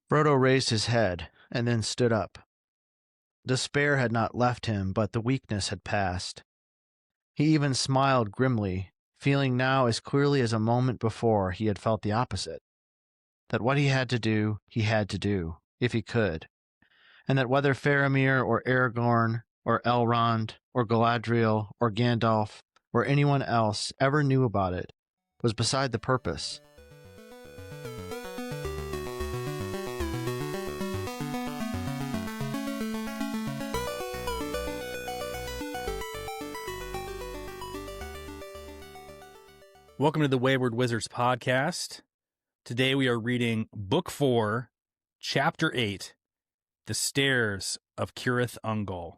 Frodo raised his head and then stood up. Despair had not left him, but the weakness had passed. He even smiled grimly, feeling now as clearly as a moment before he had felt the opposite. That what he had to do, if he could. And that whether Faramir or Aragorn or Elrond or Galadriel or Gandalf or anyone else ever knew about it was beside the purpose. Welcome to the Wayward Wizards podcast. Today we are reading Book 4, Chapter 8, The Stairs of Cirith Ungol.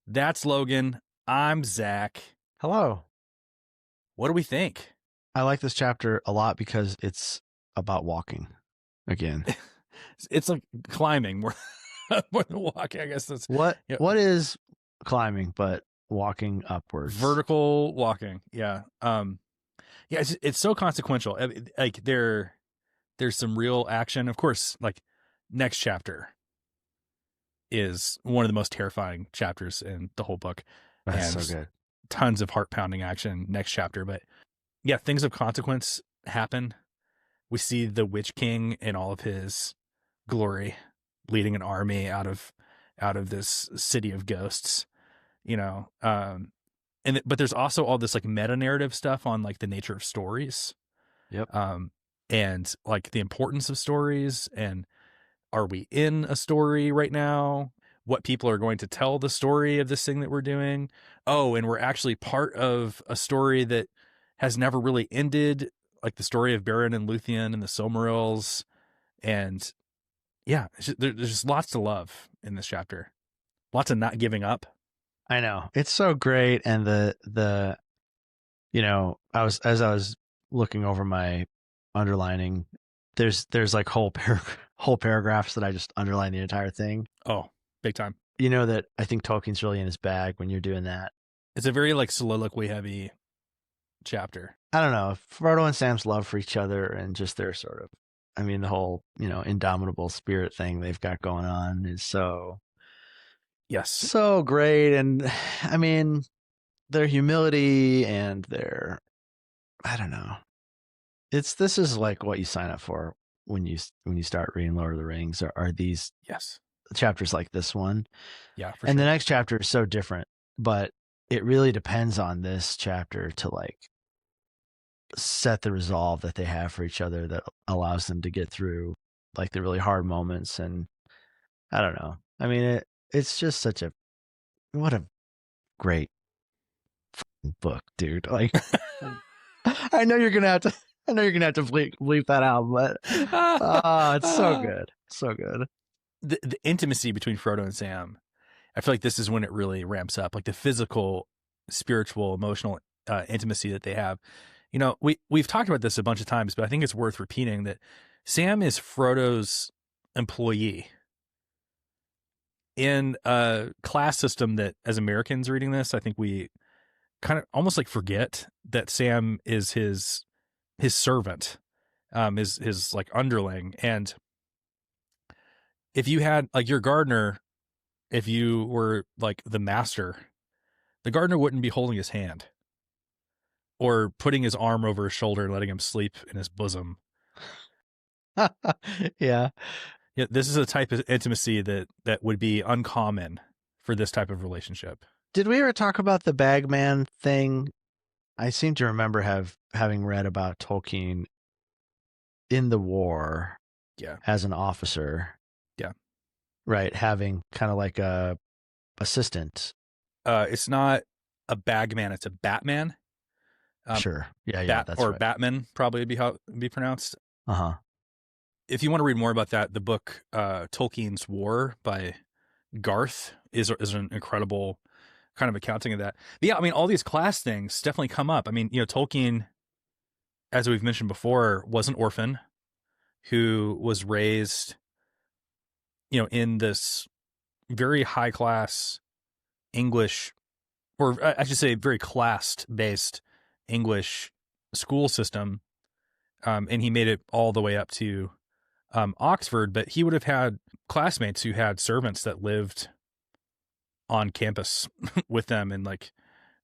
That's Logan. I'm Zach. Hello. What do we think? I like this chapter a lot because it's about walking again. It's like climbing more, more than walking, I guess. That's What is climbing but walking upwards? Vertical walking, yeah. Yeah, it's so consequential. Like there's some real action. Of course, like next chapter is one of the most terrifying chapters in the whole book. That's and so good. Tons of heart-pounding action next chapter. But yeah, things of consequence happen. We see the Witch King in all of his glory, leading an army out of this city of ghosts, you know. But there's also all this like meta narrative stuff on like the nature of stories. Yep. And like the importance of stories, and are we in a story right now? What people are going to tell the story of this thing that we're doing? Oh, and we're actually part of a story that has never really ended, like the story of Beren and Luthien and the Silmarils. And yeah, there's just lots to love in this chapter. Lots of not giving up. I know. It's so great. And the you know, I was looking over my underlining, there's like whole paragraphs that I just underline the entire thing. Oh, big time. You know that I think Tolkien's really in his bag when you're doing that. It's a very like soliloquy heavy chapter. I don't know. Frodo and Sam's love for each other and just their sort of, I mean, the whole, indomitable spirit thing they've got going on is so great. And I mean, their humility and their, I don't know. This is like what you sign up for when you start reading Lord of the Rings are these chapters like this one. Yeah. And sure. The next chapter is so different, but it really depends on this chapter to like set the resolve that they have for each other that allows them to get through like the really hard moments. And I don't know. I mean, it's just what a great book, dude. Like, I know you're gonna have to bleep that out, but it's so good, so good. The intimacy between Frodo and Sam, I feel like this is when it really ramps up, like the physical, spiritual, emotional intimacy that they have. You know, we've talked about this a bunch of times, but I think it's worth repeating that Sam is Frodo's employee. In a class system that, as Americans reading this, I think we kind of almost like forget that Sam is his servant, his like underling. And if you had like your gardener, if you were like the master, the gardener wouldn't be holding his hand or putting his arm over his shoulder and letting him sleep in his bosom. Yeah. Yeah, this is a type of intimacy that would be uncommon for this type of relationship. Did we ever talk about the bagman thing? I seem to remember having read about Tolkien in the war, as an officer, right, having kind of like a assistant. It's not a bagman; it's a batman. Sure, that's or right. Batman probably would be how it'd be pronounced. If you want to read more about that, the book Tolkien's War by Garth is an incredible kind of accounting of that. But yeah, I mean, all these class things definitely come up. I mean, Tolkien, as we've mentioned before, was an orphan who was raised, in this very high class English, or I should say very class-based English school system. And he made it all the way up to Oxford, but he would have had classmates who had servants that lived on campus with them and like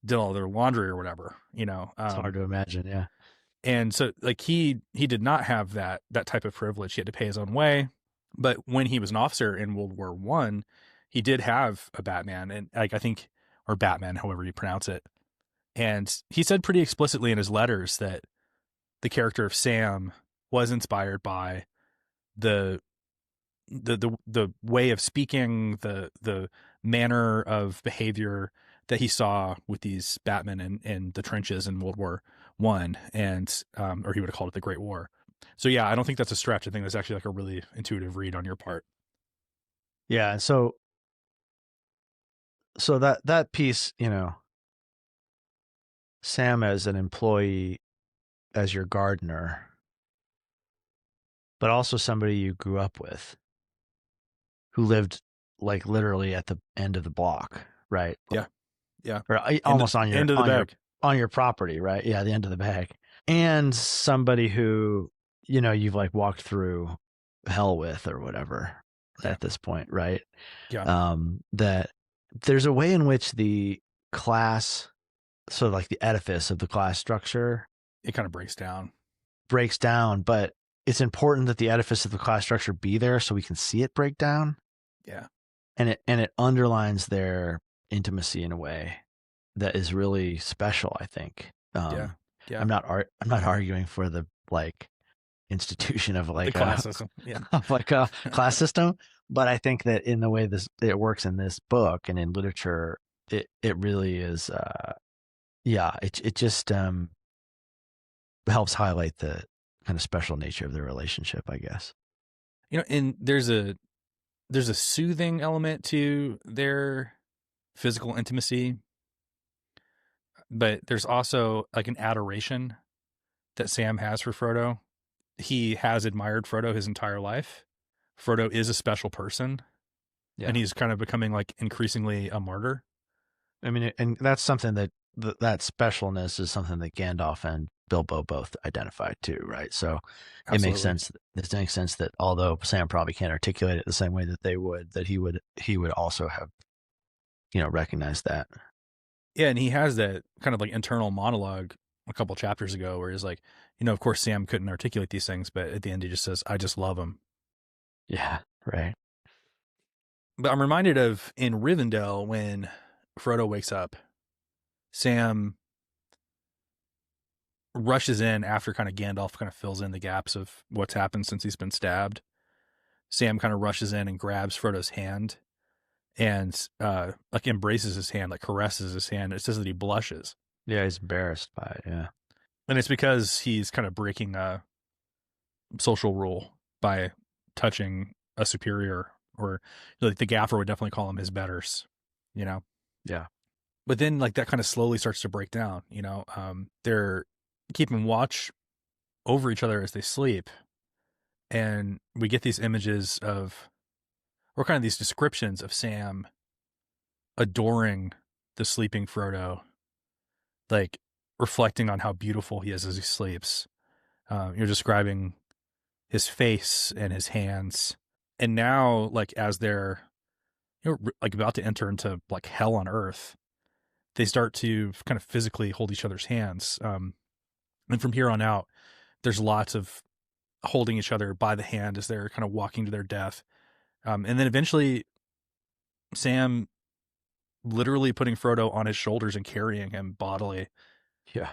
did all their laundry or whatever, you know. It's hard to imagine. Yeah. And so like he did not have that type of privilege. He had to pay his own way. But when he was an officer in World War I, he did have a Batman, and like I think, or Batman, however you pronounce it. And he said pretty explicitly in his letters that the character of Sam was inspired by the the way of speaking, the manner of behavior that he saw with these Batmen in the trenches in World War I, and or he would have called it the Great War. So yeah, I don't think that's a stretch. I think that's actually like a really intuitive read on your part. Yeah. So that piece, you know, Sam as an employee, as your gardener, but also somebody you grew up with, who lived like literally at the end of the block, right? Yeah, yeah. Or almost on your end of the bag. on your property, right? Yeah, the end of the bag. And somebody who, you know, you've like walked through hell with or whatever at this point, right? Yeah. That there's a way in which the class, so like the edifice of the class structure, It kind of breaks down. but it's important that the edifice of the class structure be there so we can see it break down. Yeah. And it underlines their intimacy in a way that is really special, I think. Yeah. I'm not arguing for the like institution of like The class system. Yeah. of like a class system, but I think that in the way it works in this book and in literature, it really is. It just helps highlight the kind of special nature of their relationship, I guess. You know, and there's a soothing element to their physical intimacy, but there's also like an adoration that Sam has for Frodo. He has admired Frodo his entire life. Frodo is a special person, and he's kind of becoming like increasingly a martyr. I mean, and that's something that that specialness is something that Gandalf and Bilbo both identified too, right? So Absolutely. it makes sense. It makes sense that although Sam probably can't articulate it the same way that they would, that he would also have, you know, recognized that. Yeah, and he has that kind of like internal monologue a couple chapters ago where he's like, you know, of course Sam couldn't articulate these things, but at the end he just says, "I just love him." Yeah, right. But I'm reminded of in Rivendell when Frodo wakes up, Sam rushes in after kind of Gandalf kind of fills in the gaps of what's happened since he's been stabbed. Sam kind of rushes in and grabs Frodo's hand and like embraces his hand, like caresses his hand. It says that he blushes. Yeah, he's embarrassed by it. Yeah. And it's because he's kind of breaking a social rule by touching a superior, or like the gaffer would definitely call him his betters, you know? Yeah. But then like that kind of slowly starts to break down, you know? They're keeping watch over each other as they sleep. And we get these images of, or kind of these descriptions of Sam adoring the sleeping Frodo, like reflecting on how beautiful he is as he sleeps. You're describing his face and his hands. And now, like, as they're, you know, like about to enter into like hell on earth, they start to kind of physically hold each other's hands. And from here on out, there's lots of holding each other by the hand as they're kind of walking to their death. And then eventually Sam literally putting Frodo on his shoulders and carrying him bodily. Yeah.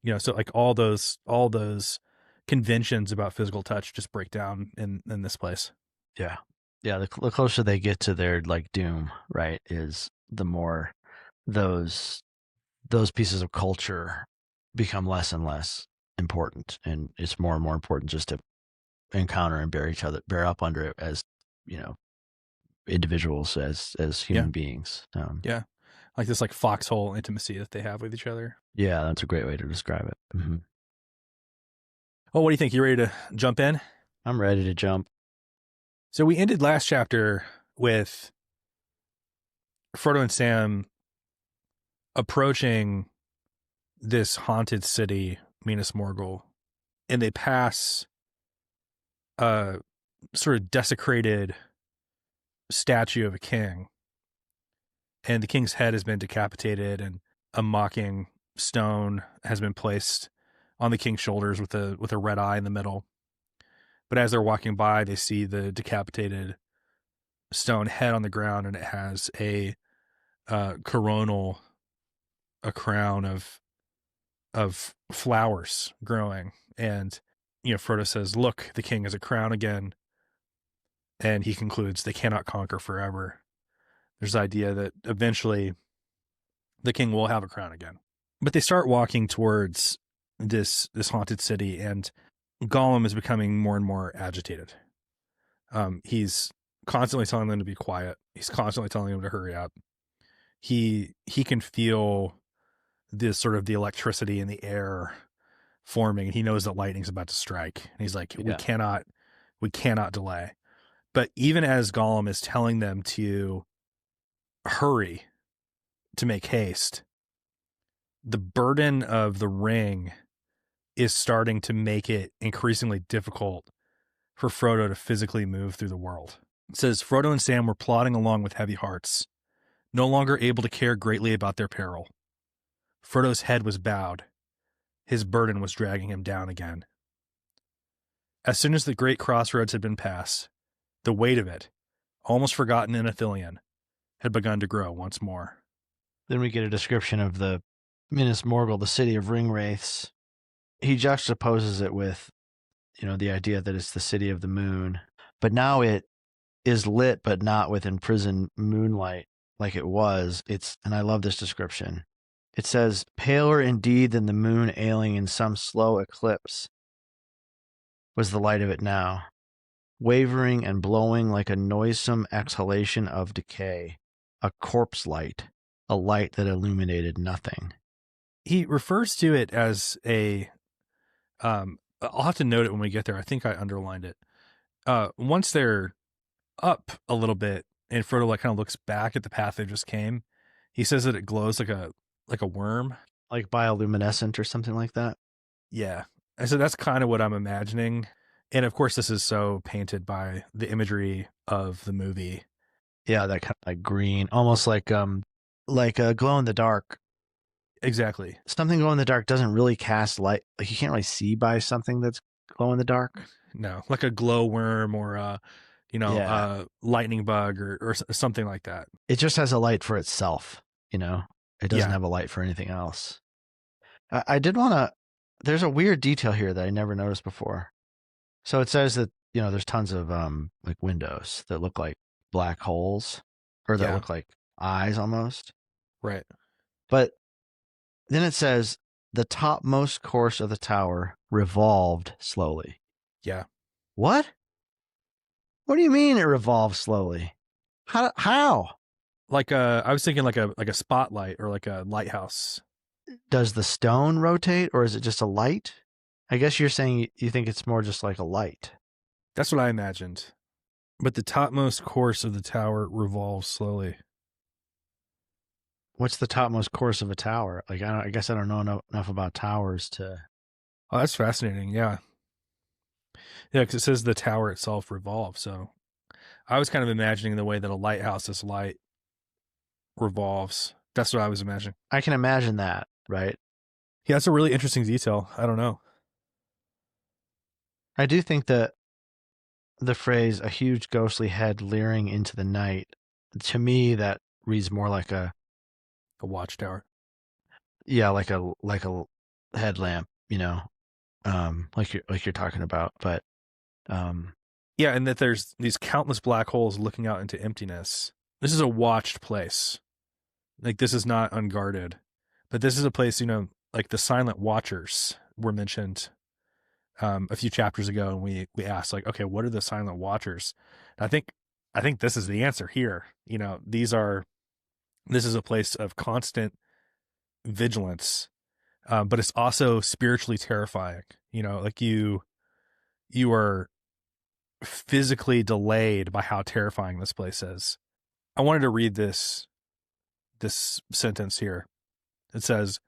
You know, so like all those conventions about physical touch just break down in this place. Yeah. Yeah. The closer they get to their like doom, right, is the more those pieces of culture become less and less important, and it's more and more important just to encounter and bear up under it as, you know, individuals, as human beings. Yeah, like this like foxhole intimacy that they have with each other. Yeah, that's a great way to describe it. Mm-hmm. Oh, what do you think? You ready to jump in? I'm ready to jump. So we ended last chapter with Frodo and Sam approaching this haunted city, Minas Morgul, and they pass sort of desecrated statue of a king, and the king's head has been decapitated, and a mocking stone has been placed on the king's shoulders with a red eye in the middle. But as they're walking by, they see the decapitated stone head on the ground, and it has a coronal, a crown of flowers growing. And Frodo says, "Look, the king has a crown again." And he concludes they cannot conquer forever. There's the idea that eventually the king will have a crown again. But they start walking towards this haunted city, and Gollum is becoming more and more agitated. He's constantly telling them to be quiet. He's constantly telling them to hurry up. He can feel this sort of the electricity in the air forming, and he knows that lightning's about to strike. And he's like, we cannot delay. But even as Gollum is telling them to hurry, to make haste, the burden of the ring is starting to make it increasingly difficult for Frodo to physically move through the world. It says, Frodo and Sam were plodding along with heavy hearts, no longer able to care greatly about their peril. Frodo's head was bowed. His burden was dragging him down again. As soon as the great crossroads had been passed, the weight of it, almost forgotten in Ithilien, had begun to grow once more. Then we get a description of the Minas Morgul, the city of ring wraiths. He juxtaposes it with, the idea that it's the city of the moon. But now it is lit, but not with imprisoned moonlight like it was. And I love this description. It says, paler indeed than the moon ailing in some slow eclipse was the light of it now, wavering and blowing like a noisome exhalation of decay, a corpse light, a light that illuminated nothing. He refers to it as I'll have to note it when we get there. I think I underlined it. Once they're up a little bit and Frodo kind of looks back at the path they just came, he says that it glows like a worm. Like bioluminescent or something like that? Yeah. And so that's kind of what I'm imagining. And of course, this is so painted by the imagery of the movie. Yeah, that kind of like green, almost like a glow in the dark. Exactly. Something glow in the dark doesn't really cast light. Like you can't really see by something that's glow in the dark. No, like a glow worm or a lightning bug or something like that. It just has a light for itself. It doesn't have a light for anything else. I did want to. There's a weird detail here that I never noticed before. So it says that there's tons of like windows that look like black holes, or that look like eyes almost. Right. But then it says the topmost course of the tower revolved slowly. Yeah. What? What do you mean it revolves slowly? How? I was thinking like a spotlight or like a lighthouse. Does the stone rotate, or is it just a light? I guess you're saying you think it's more just like a light. That's what I imagined. But the topmost course of the tower revolves slowly. What's the topmost course of a tower? Like, I guess I don't know enough about towers to. Oh, that's fascinating. Yeah. Yeah, because it says the tower itself revolves. So I was kind of imagining the way that a lighthouse's light revolves. That's what I was imagining. I can imagine that, right? Yeah, that's a really interesting detail. I don't know. I do think that the phrase "a huge ghostly head leering into the night," to me, that reads more like a watchtower. Yeah, like a headlamp, like you're talking about. But yeah, and that there's these countless black holes looking out into emptiness. This is a watched place. Like, this is not unguarded, but this is a place, like the silent watchers were mentioned a few chapters ago, and we asked, like, okay, what are the silent watchers? And I think this is the answer here. This is a place of constant vigilance, but it's also spiritually terrifying. Like you are physically delayed by how terrifying this place is. I wanted to read this sentence here. It says,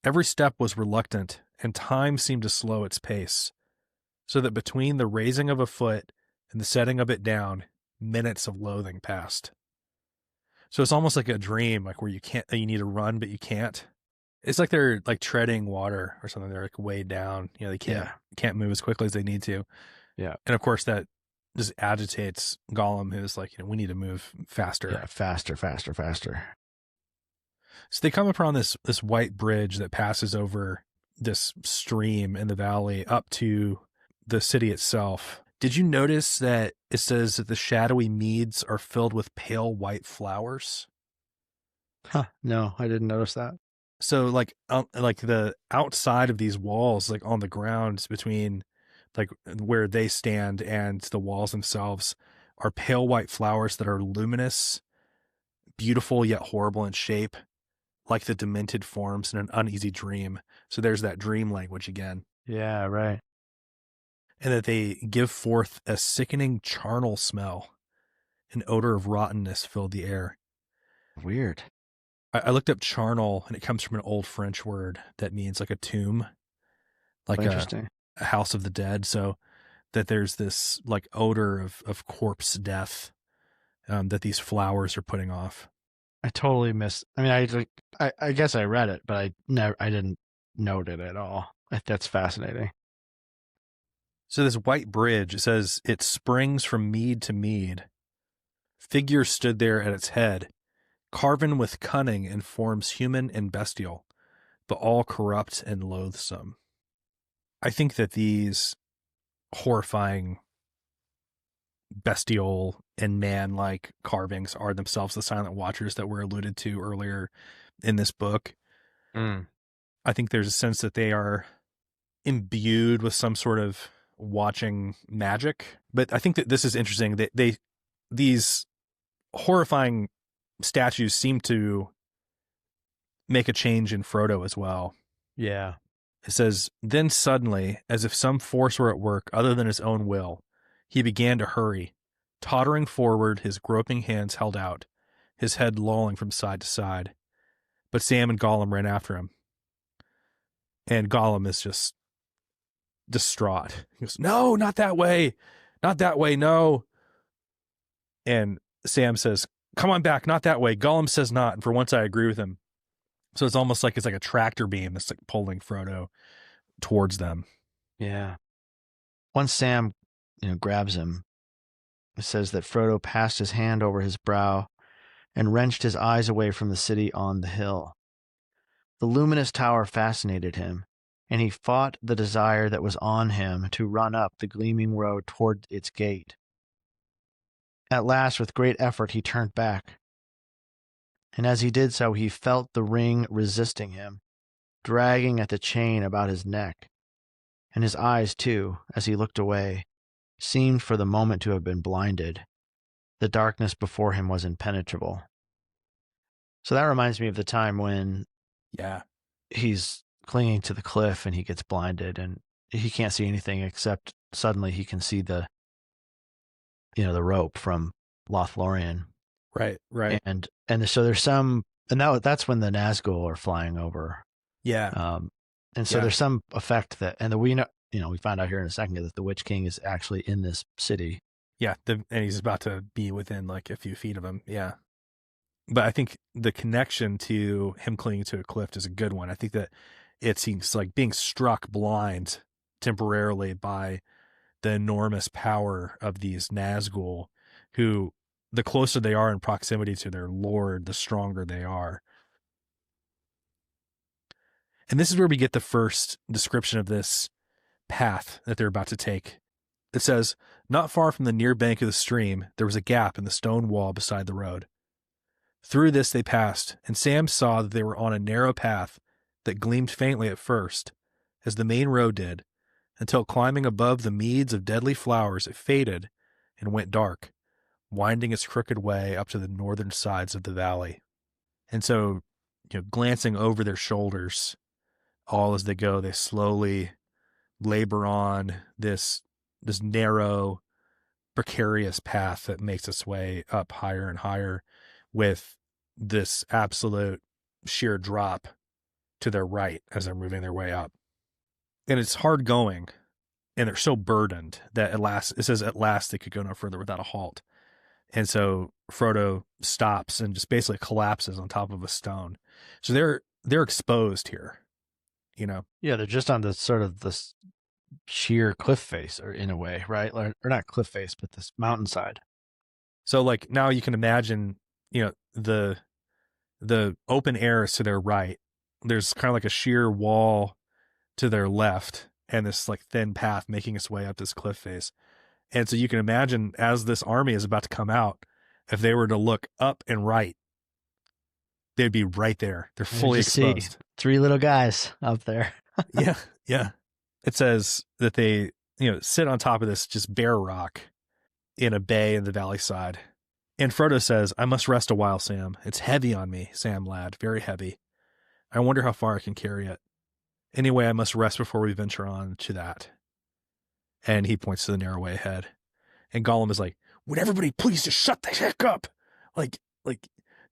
every step was reluctant, and time seemed to slow its pace, so that between the raising of a foot and the setting of it down, minutes of loathing passed. So it's almost like a dream, like where you need to run, but you can't. It's like they're like treading water or something. They're like way down. They can't move as quickly as they need to. Yeah. And of course that just agitates Gollum, who's like, we need to move faster. Yeah, faster. So they come upon this white bridge that passes over this stream in the valley up to the city itself. Did you notice that it says that the shadowy meads are filled with pale white flowers? Huh. No, I didn't notice that. So like the outside of these walls, like on the ground between like where they stand and the walls themselves, are pale white flowers that are luminous, beautiful yet horrible in shape, like the demented forms in an uneasy dream. So there's that dream language again. Yeah, right. And that they give forth a sickening charnel smell. An odor of rottenness filled the air. Weird. I looked up charnel, and it comes from an old French word that means like a tomb, like Interesting. A house of the dead. So that there's this like odor of corpse death that these flowers are putting off. I totally missed. I mean, I guess I read it, but I didn't note it at all. That's fascinating. So this white bridge, it says it springs from mead to mead. Figures stood there at its head, carven with cunning in forms human and bestial, but all corrupt and loathsome. I think that these horrifying, bestial, and man-like carvings are themselves the Silent Watchers that were alluded to earlier in this book. I think there's a sense that they are imbued with some sort of watching magic. But I think that this is interesting. That these horrifying statues seem to make a change in Frodo as well. Yeah. It says, then suddenly, as if some force were at work other than his own will, he began to hurry, tottering forward, his groping hands held out, his head lolling from side to side. But Sam and Gollum ran after him. And Gollum is just distraught. He goes, no, not that way. Not that way, no. And Sam says, come on back, not that way. Gollum says not, and for once I agree with him. So it's almost like it's like a tractor beam that's like pulling Frodo towards them. Yeah. Once Sam, grabs him, it says that Frodo passed his hand over his brow and wrenched his eyes away from the city on the hill. The luminous tower fascinated him, and he fought the desire that was on him to run up the gleaming road toward its gate. At last, with great effort, he turned back. And as he did so, he felt the ring resisting him, dragging at the chain about his neck. And his eyes, too, as he looked away, seemed for the moment to have been blinded. The darkness before him was impenetrable. So that reminds me of the time when he's clinging to the cliff and he gets blinded and he can't see anything except suddenly he can see the rope from Lothlorien. Right. And so there's some, and that's when the Nazgul are flying over. Yeah. And so there's some effect that, and we find out here in a second that the Witch King is actually in this city. Yeah. And he's about to be within like a few feet of him. Yeah. But I think the connection to him clinging to a cliff is a good one. I think that it seems like being struck blind temporarily by the enormous power of these Nazgul, who the closer they are in proximity to their lord, the stronger they are. And this is where we get the first description of this path that they're about to take. It says, not far from the near bank of the stream, there was a gap in the stone wall beside the road. Through this they passed, and Sam saw that they were on a narrow path that gleamed faintly at first, as the main road did, until climbing above the meads of deadly flowers it faded and went dark, winding its crooked way up to the northern sides of the valley. And so, glancing over their shoulders, all as they go, they slowly labor on this narrow, precarious path that makes its way up higher and higher, with this absolute sheer drop to their right as they're moving their way up. And it's hard going, and they're so burdened that it says at last they could go no further without a halt. And so Frodo stops and just basically collapses on top of a stone. So they're exposed here, you know. Yeah, they're just on the sort of this sheer cliff face, or in a way, right? Or not cliff face, but this mountainside. So like now you can imagine, you know, the open air is to their right. There's kind of like a sheer wall to their left, and this like thin path making its way up this cliff face. And so you can imagine as this army is about to come out, if they were to look up and right, they'd be right there. They're fully exposed. See 3 little guys up there. Yeah. Yeah. It says that they, you know, sit on top of this just bare rock in a bay in the valley side. And Frodo says, I must rest a while, Sam. It's heavy on me, Sam lad, very heavy. I wonder how far I can carry it. Anyway, I must rest before we venture on to that. And he points to the narrow way ahead. And Gollum is like, would everybody please just shut the heck up? Like,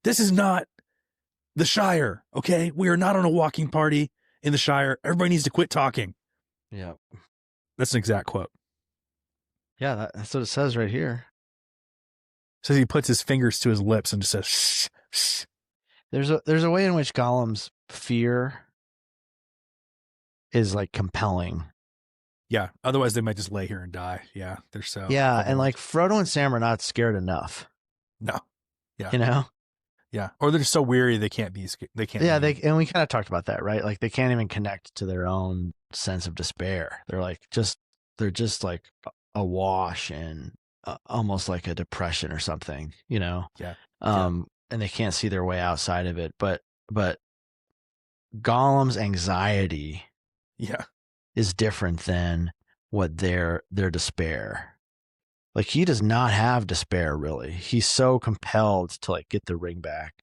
this is not the Shire, okay? We are not on a walking party in the Shire. Everybody needs to quit talking. Yeah. That's an exact quote. Yeah, that's what it says right here. Says he puts his fingers to his lips and just says, shh, shh. There's a way in which Gollum's fear is like compelling. Yeah. Otherwise they might just lay here and die. Yeah. They're so. Yeah. And like Frodo and Sam are not scared enough. No. Yeah. You know? Yeah. Or they're just so weary they can't be. They can't. Yeah. And we kind of talked about that, right? Like they can't even connect to their own sense of despair. They're just like awash in almost like a depression or something, you know? Yeah. And they can't see their way outside of it. But Gollum's anxiety is different than what their despair. Like he does not have despair really. He's so compelled to like get the ring back,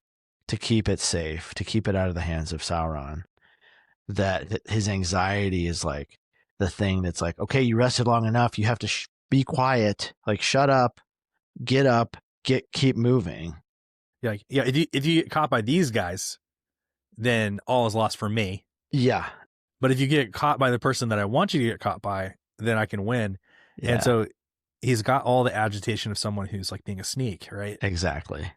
to keep it safe, to keep it out of the hands of Sauron, that his anxiety is like the thing that's like, okay, you rested long enough. You have to be quiet, like shut up, get up, keep moving. Yeah. Yeah. If you get caught by these guys, then all is lost for me. Yeah. But if you get caught by the person that I want you to get caught by, then I can win. Yeah. And so he's got all the agitation of someone who's like being a sneak, right? Exactly.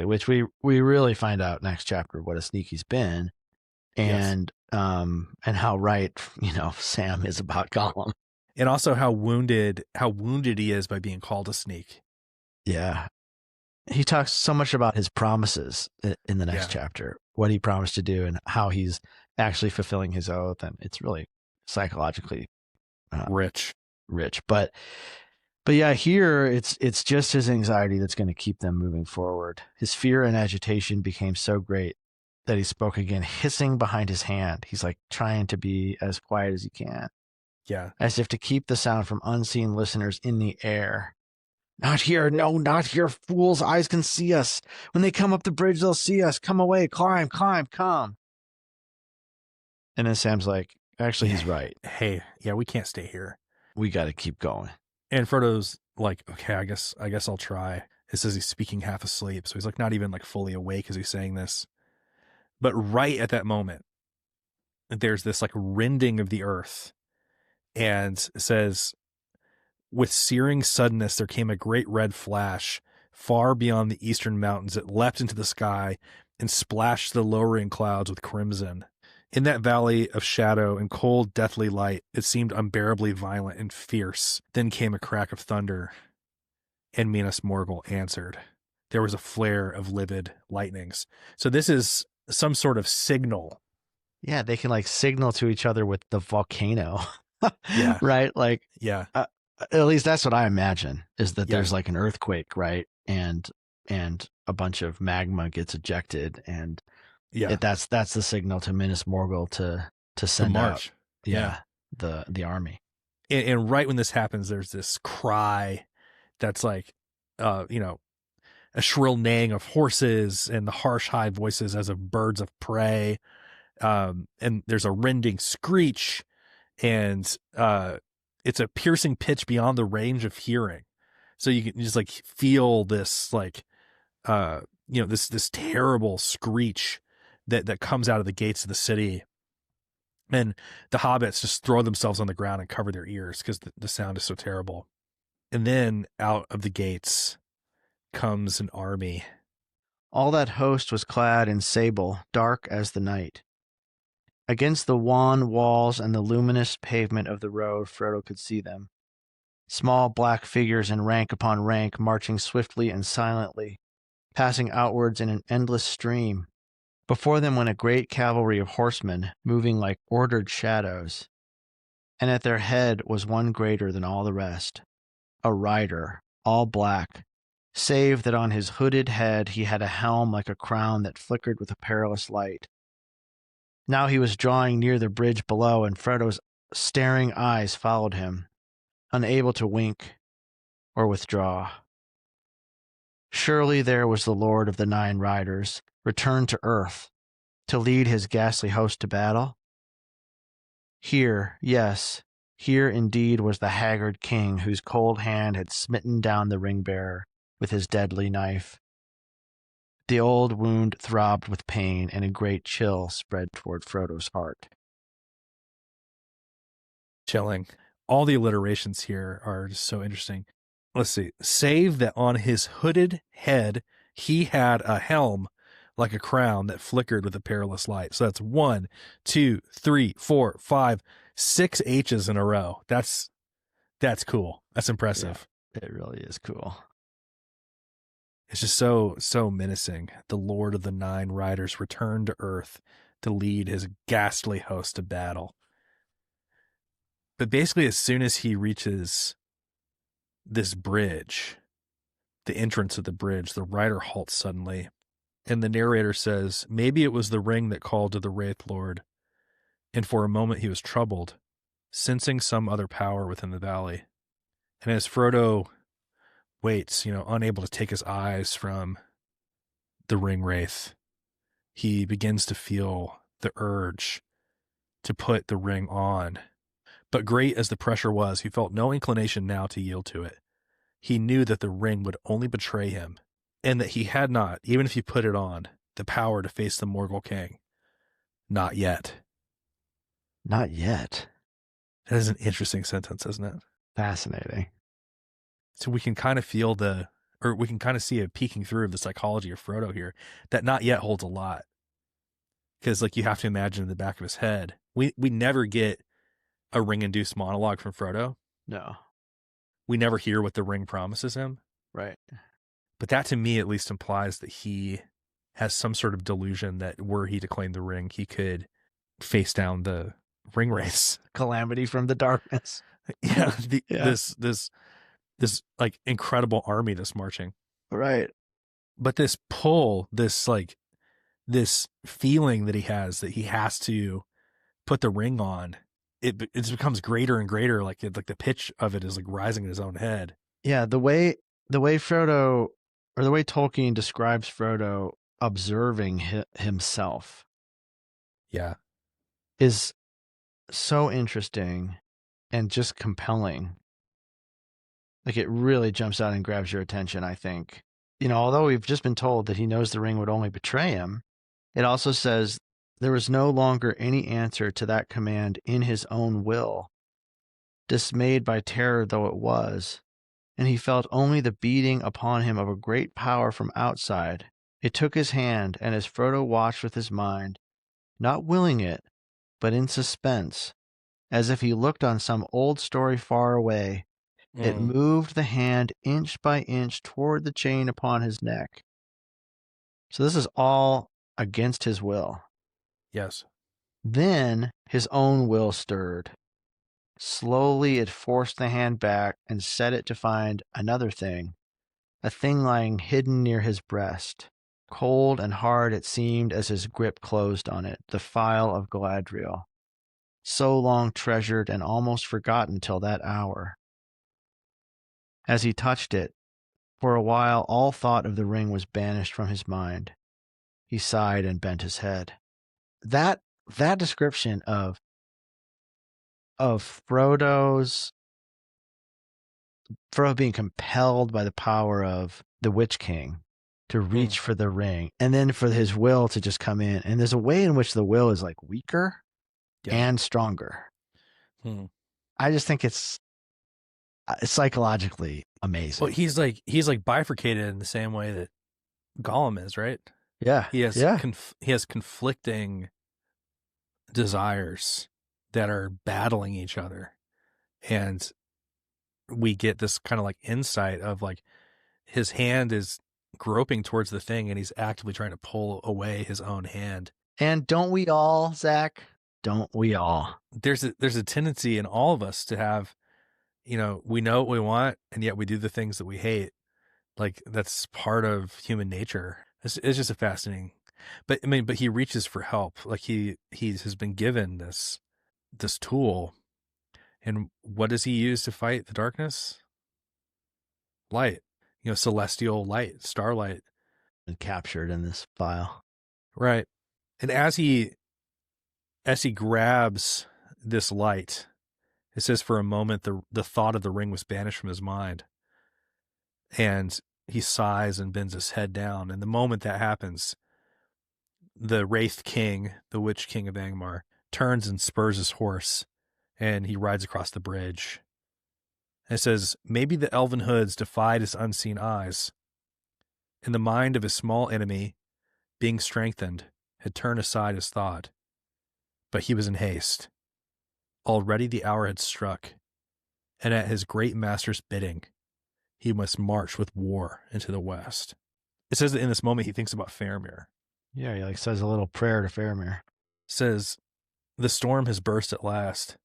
Which we really find out next chapter what a sneak he's been, and how right, you know, Sam is about Gollum, and also how wounded he is by being called a sneak. Yeah. He talks so much about his promises in the next chapter, what he promised to do and how he's actually fulfilling his oath. And it's really psychologically rich. But yeah, here it's just his anxiety that's going to keep them moving forward. His fear and agitation became so great that he spoke again, hissing behind his hand. He's like trying to be as quiet as he can. Yeah. As if to keep the sound from unseen listeners in the air. Not here. No, not here. Fools' eyes can see us. When they come up the bridge, they'll see us. Come away. Climb. And then Sam's like, actually, he's right. Hey, yeah, we can't stay here. We got to keep going. And Frodo's like, okay, I guess I'll try. It says he's speaking half asleep. So he's like not even like fully awake as he's saying this. But right at that moment, there's this like rending of the earth. And it says, with searing suddenness, there came a great red flash far beyond the eastern mountains. It leapt into the sky and splashed the lowering clouds with crimson. In that valley of shadow and cold, deathly light, it seemed unbearably violent and fierce. Then came a crack of thunder, and Minas Morgul answered. There was a flare of livid lightnings. So this is some sort of signal. Yeah, they can like signal to each other with the volcano. Yeah. Right? Like, yeah. At least that's what I imagine, is that there's like an earthquake, right? And a bunch of magma gets ejected, and that's the signal to Minas Morgul to send march. The army. And right when this happens, there's this cry that's like, you know, a shrill neighing of horses and the harsh high voices as of birds of prey. And there's a rending screech, and it's a piercing pitch beyond the range of hearing. So you can just like feel this like, you know, this terrible screech that comes out of the gates of the city. And the hobbits just throw themselves on the ground and cover their ears because the sound is so terrible. And then out of the gates comes an army. All that host was clad in sable, dark as the night. Against the wan walls and the luminous pavement of the road, Frodo could see them. Small black figures in rank upon rank, marching swiftly and silently, passing outwards in an endless stream. Before them went a great cavalry of horsemen, moving like ordered shadows. And at their head was one greater than all the rest, a rider, all black, save that on his hooded head he had a helm like a crown that flickered with a perilous light. Now he was drawing near the bridge below, and Frodo's staring eyes followed him, unable to wink or withdraw. Surely there was the Lord of the Nine Riders, returned to earth, to lead his ghastly host to battle. Here, yes, here indeed was the haggard king whose cold hand had smitten down the ring-bearer with his deadly knife. The old wound throbbed with pain, and a great chill spread toward Frodo's heart. Chilling. All the alliterations here are just so interesting. Let's see. Save that on his hooded head he had a helm like a crown that flickered with a perilous light. So that's 1, 2, 3, 4, 5, 6 H's in a row. That's cool. That's impressive. Yeah, it really is cool. It's just so menacing. The Lord of the Nine Riders returned to Earth to lead his ghastly host to battle. But basically, as soon as he reaches this bridge, the entrance of the bridge, the rider halts suddenly, and the narrator says, maybe it was the ring that called to the Wraith Lord, and for a moment he was troubled, sensing some other power within the valley. And as Frodo waits, unable to take his eyes from the ring wraith, he begins to feel the urge to put the ring on. But great as the pressure was, he felt no inclination now to yield to it. He knew that the ring would only betray him, and that he had not, even if he put it on, the power to face the Morgul King. Not yet. Not yet. That is an interesting sentence, isn't it? Fascinating. So we can kind of feel we can kind of see a peeking through of the psychology of Frodo here, that not yet holds a lot. Because you have to imagine in the back of his head, we never get a ring-induced monologue from Frodo. No. We never hear what the ring promises him. Right. But that to me at least implies that he has some sort of delusion that were he to claim the ring, he could face down the ring race. Calamity from the darkness. Yeah. This incredible army that's marching. Right. But this pull, this feeling that he has that he has to put the ring on, it becomes greater and greater. Like the pitch of it is rising in his own head. Yeah. The way Frodo, or the way Tolkien describes Frodo observing himself. Yeah. Is so interesting and just compelling. It really jumps out and grabs your attention, I think. Although we've just been told that he knows the ring would only betray him, it also says there was no longer any answer to that command in his own will, dismayed by terror though it was, and he felt only the beating upon him of a great power from outside. It took his hand, and as Frodo watched with his mind, not willing it, but in suspense, as if he looked on some old story far away, it moved the hand inch by inch toward the chain upon his neck. So this is all against his will. Yes. Then his own will stirred. Slowly it forced the hand back and set it to find another thing, a thing lying hidden near his breast. Cold and hard it seemed as his grip closed on it, the phial of Galadriel, so long treasured and almost forgotten till that hour. As he touched it, for a while all thought of the ring was banished from his mind. He sighed and bent his head. That description of Frodo being compelled by the power of the Witch King to reach for the ring, and then for his will to just come in. And there's a way in which the will is weaker. and stronger. I just think it's psychologically amazing. Well, he's like bifurcated in the same way that Gollum is, right? Yeah. He has conflicting desires that are battling each other. And we get this kind of like insight of like his hand is groping towards the thing and he's actively trying to pull away his own hand. And don't we all, Zach? Don't we all? There's a tendency in all of us to have, we know what we want and yet we do the things that we hate. Like that's part of human nature. It's just a fascinating, but he reaches for help. Like he has been given this tool, and what does he use to fight the darkness? Light, celestial light, starlight, and captured in this file, right? And as he grabs this light, it says for a moment the thought of the ring was banished from his mind, and he sighs and bends his head down. And the moment that happens, the Wraith King, the Witch King of Angmar, turns and spurs his horse, and he rides across the bridge. And it says, maybe the elven hoods defied his unseen eyes, and the mind of his small enemy, being strengthened, had turned aside his thought. But he was in haste. Already the hour had struck, and at his great master's bidding, he must march with war into the west. It says that in this moment he thinks about Faramir. Yeah, he says a little prayer to Faramir. Says, the storm has burst at last.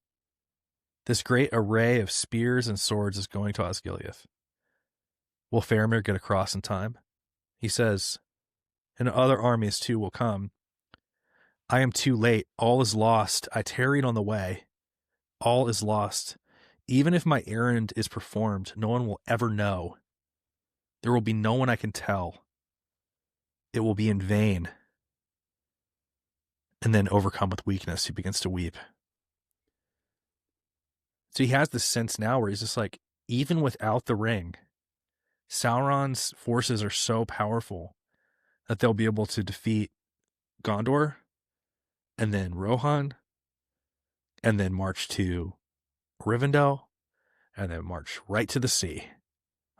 This great array of spears and swords is going to Osgiliath. Will Faramir get across in time? He says, and other armies too will come. I am too late. All is lost. I tarried on the way. All is lost. Even if my errand is performed, no one will ever know. There will be no one I can tell. It will be in vain. And then, overcome with weakness, he begins to weep. So he has this sense now where he's just like, even without the ring, Sauron's forces are so powerful that they'll be able to defeat Gondor, and then Rohan, and then march to Rivendell, and then march right to the sea.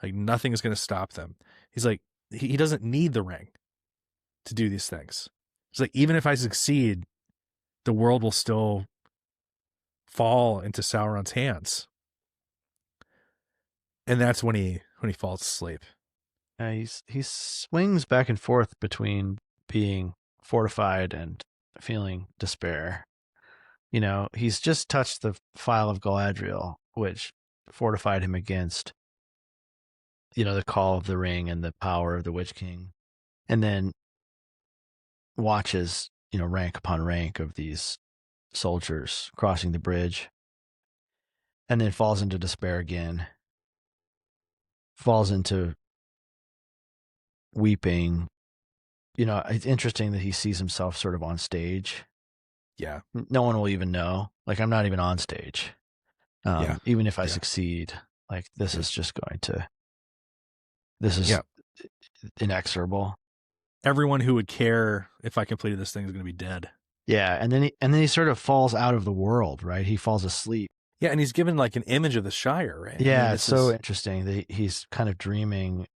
Like nothing is going to stop them. He's like, he doesn't need the ring to do these things. It's like, even if I succeed, the world will still fall into Sauron's hands. And that's when he falls asleep. He swings back and forth between being fortified and feeling despair. He's just touched the file of Galadriel, which fortified him against, the call of the ring and the power of the Witch King. And then watches, rank upon rank of these soldiers crossing the bridge. And then falls into despair again. Falls into weeping. It's interesting that he sees himself sort of on stage. Yeah. No one will even know. Like, I'm not even on stage. Even if I succeed, like, this is just going to, this is inexorable. Everyone who would care if I completed this thing is going to be dead. Yeah. And then he sort of falls out of the world, right? He falls asleep. Yeah. And he's given like an image of the Shire, right? Yeah. It's so interesting that he's kind of dreaming.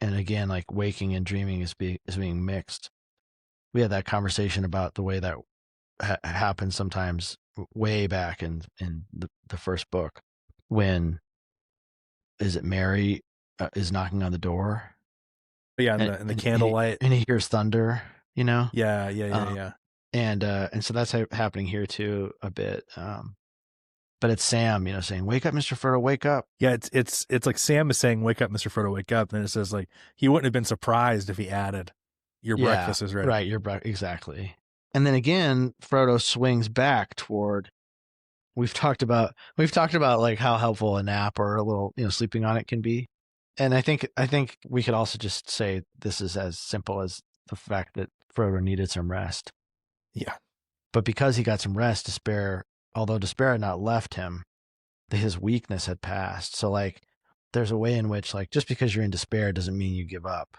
And again, like waking and dreaming is being mixed. We had that conversation about the way that happens sometimes way back in the first book, when is it Mary is knocking on the door? Yeah, in the candlelight, and he hears thunder. Yeah. And so that's happening here too a bit. But it's Sam, saying, "Wake up, Mr. Frodo, wake up." Yeah, it's like Sam is saying, "Wake up, Mr. Frodo, wake up." And it says like he wouldn't have been surprised if he added, "Your breakfast is ready." Right, exactly. And then again, Frodo swings back toward. We've talked about like how helpful a nap or a little sleeping on it can be, and I think we could also just say this is as simple as the fact that Frodo needed some rest. Yeah, but because he got some rest, although despair had not left him, his weakness had passed. So like, there's a way in which like just because you're in despair doesn't mean you give up.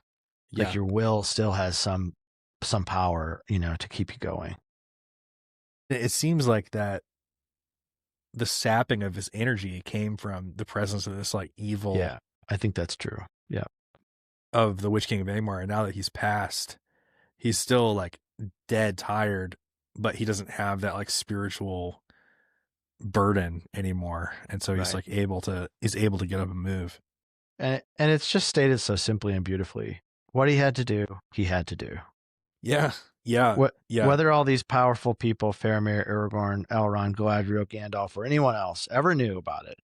Like your will still has some power, to keep you going. It seems like that the sapping of his energy came from the presence of this like evil. Yeah, I think that's true. Yeah. Of the Witch King of Angmar, and now that he's passed, he's still like dead tired, but he doesn't have that like spiritual burden anymore, and so he's Right. like able to get up and move. And it's just stated so simply and beautifully. What he had to do, he had to do. Yeah. Whether all these powerful people, Faramir, Aragorn, Elrond, Galadriel, Gandalf, or anyone else ever knew about it,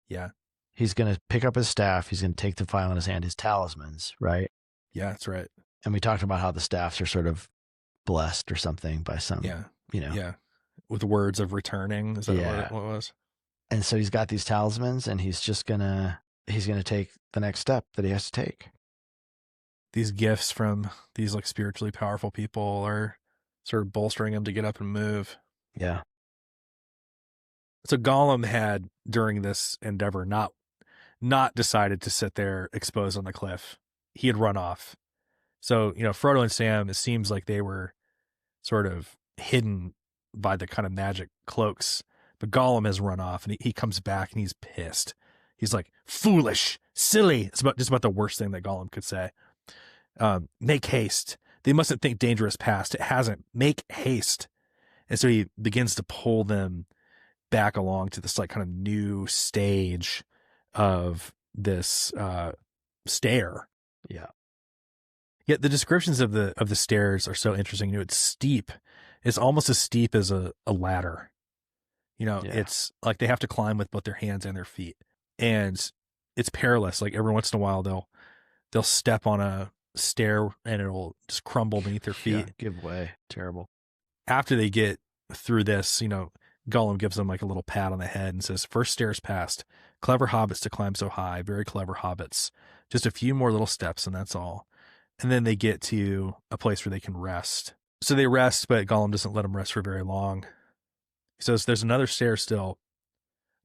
yeah, he's going to pick up his staff. He's going to take the file in his hand, his talismans, right? yeah, that's right. And we talked about how the staffs are sort of blessed or something by some, yeah, with words of returning. Is that what it was? And so he's got these talismans, and he's gonna take the next step that he has to take. These gifts from these like spiritually powerful people are sort of bolstering him to get up and move. Yeah. So Gollum had, during this endeavor, not decided to sit there exposed on the cliff. He had run off. So, Frodo and Sam, it seems like they were sort of hidden by the kind of magic cloaks. But Gollum has run off, and he comes back, and he's pissed. He's like, foolish, silly. It's just about the worst thing that Gollum could say. Make haste. They mustn't think danger has passed. It hasn't. Make haste. And so he begins to pull them back along to this like kind of new stage of this stair. Yeah. Yet the descriptions of the stairs are so interesting. It's steep. It's almost as steep as a ladder. It's like they have to climb with both their hands and their feet. And it's perilous. Like every once in a while they'll step on a stair and it'll just crumble beneath their feet. Yeah, give way. Terrible. After they get through this, Gollum gives them like a little pat on the head and says, first stairs passed. Clever hobbits to climb so high. Very clever hobbits. Just a few more little steps and that's all. And then they get to a place where they can rest. So they rest, but Gollum doesn't let them rest for very long. He says, there's another stair still.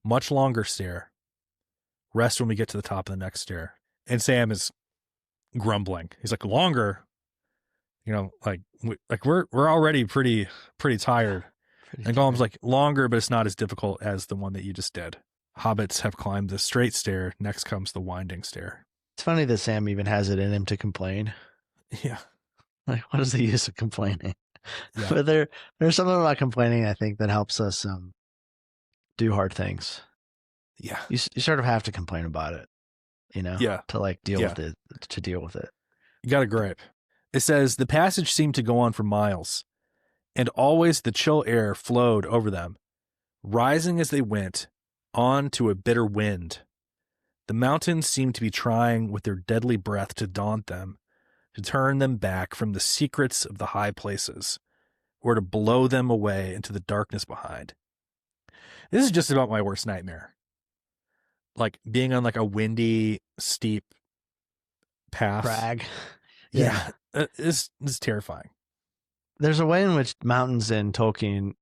Much longer stair. Rest when we get to the top of the next stair. And Sam is grumbling. He's like, longer? We're already pretty tired. And Gollum's like, longer, but it's not as difficult as the one that you just did. Hobbits have climbed the straight stair. Next comes the winding stair. It's funny that Sam even has it in him to complain. Yeah. Like, what is the use of complaining? Yeah. But there's something about complaining, I think, that helps us do hard things. Yeah. You sort of have to complain about it, Yeah. to like deal with it, to deal with it. You got a gripe. It says, the passage seemed to go on for miles, and always the chill air flowed over them, rising as they went on to a bitter wind. The mountains seemed to be trying with their deadly breath to daunt them, to turn them back from the secrets of the high places, or to blow them away into the darkness behind. This is just about my worst nightmare. Like being on like a windy, steep path. Crag. Yeah. This is terrifying. There's a way in which mountains in Tolkien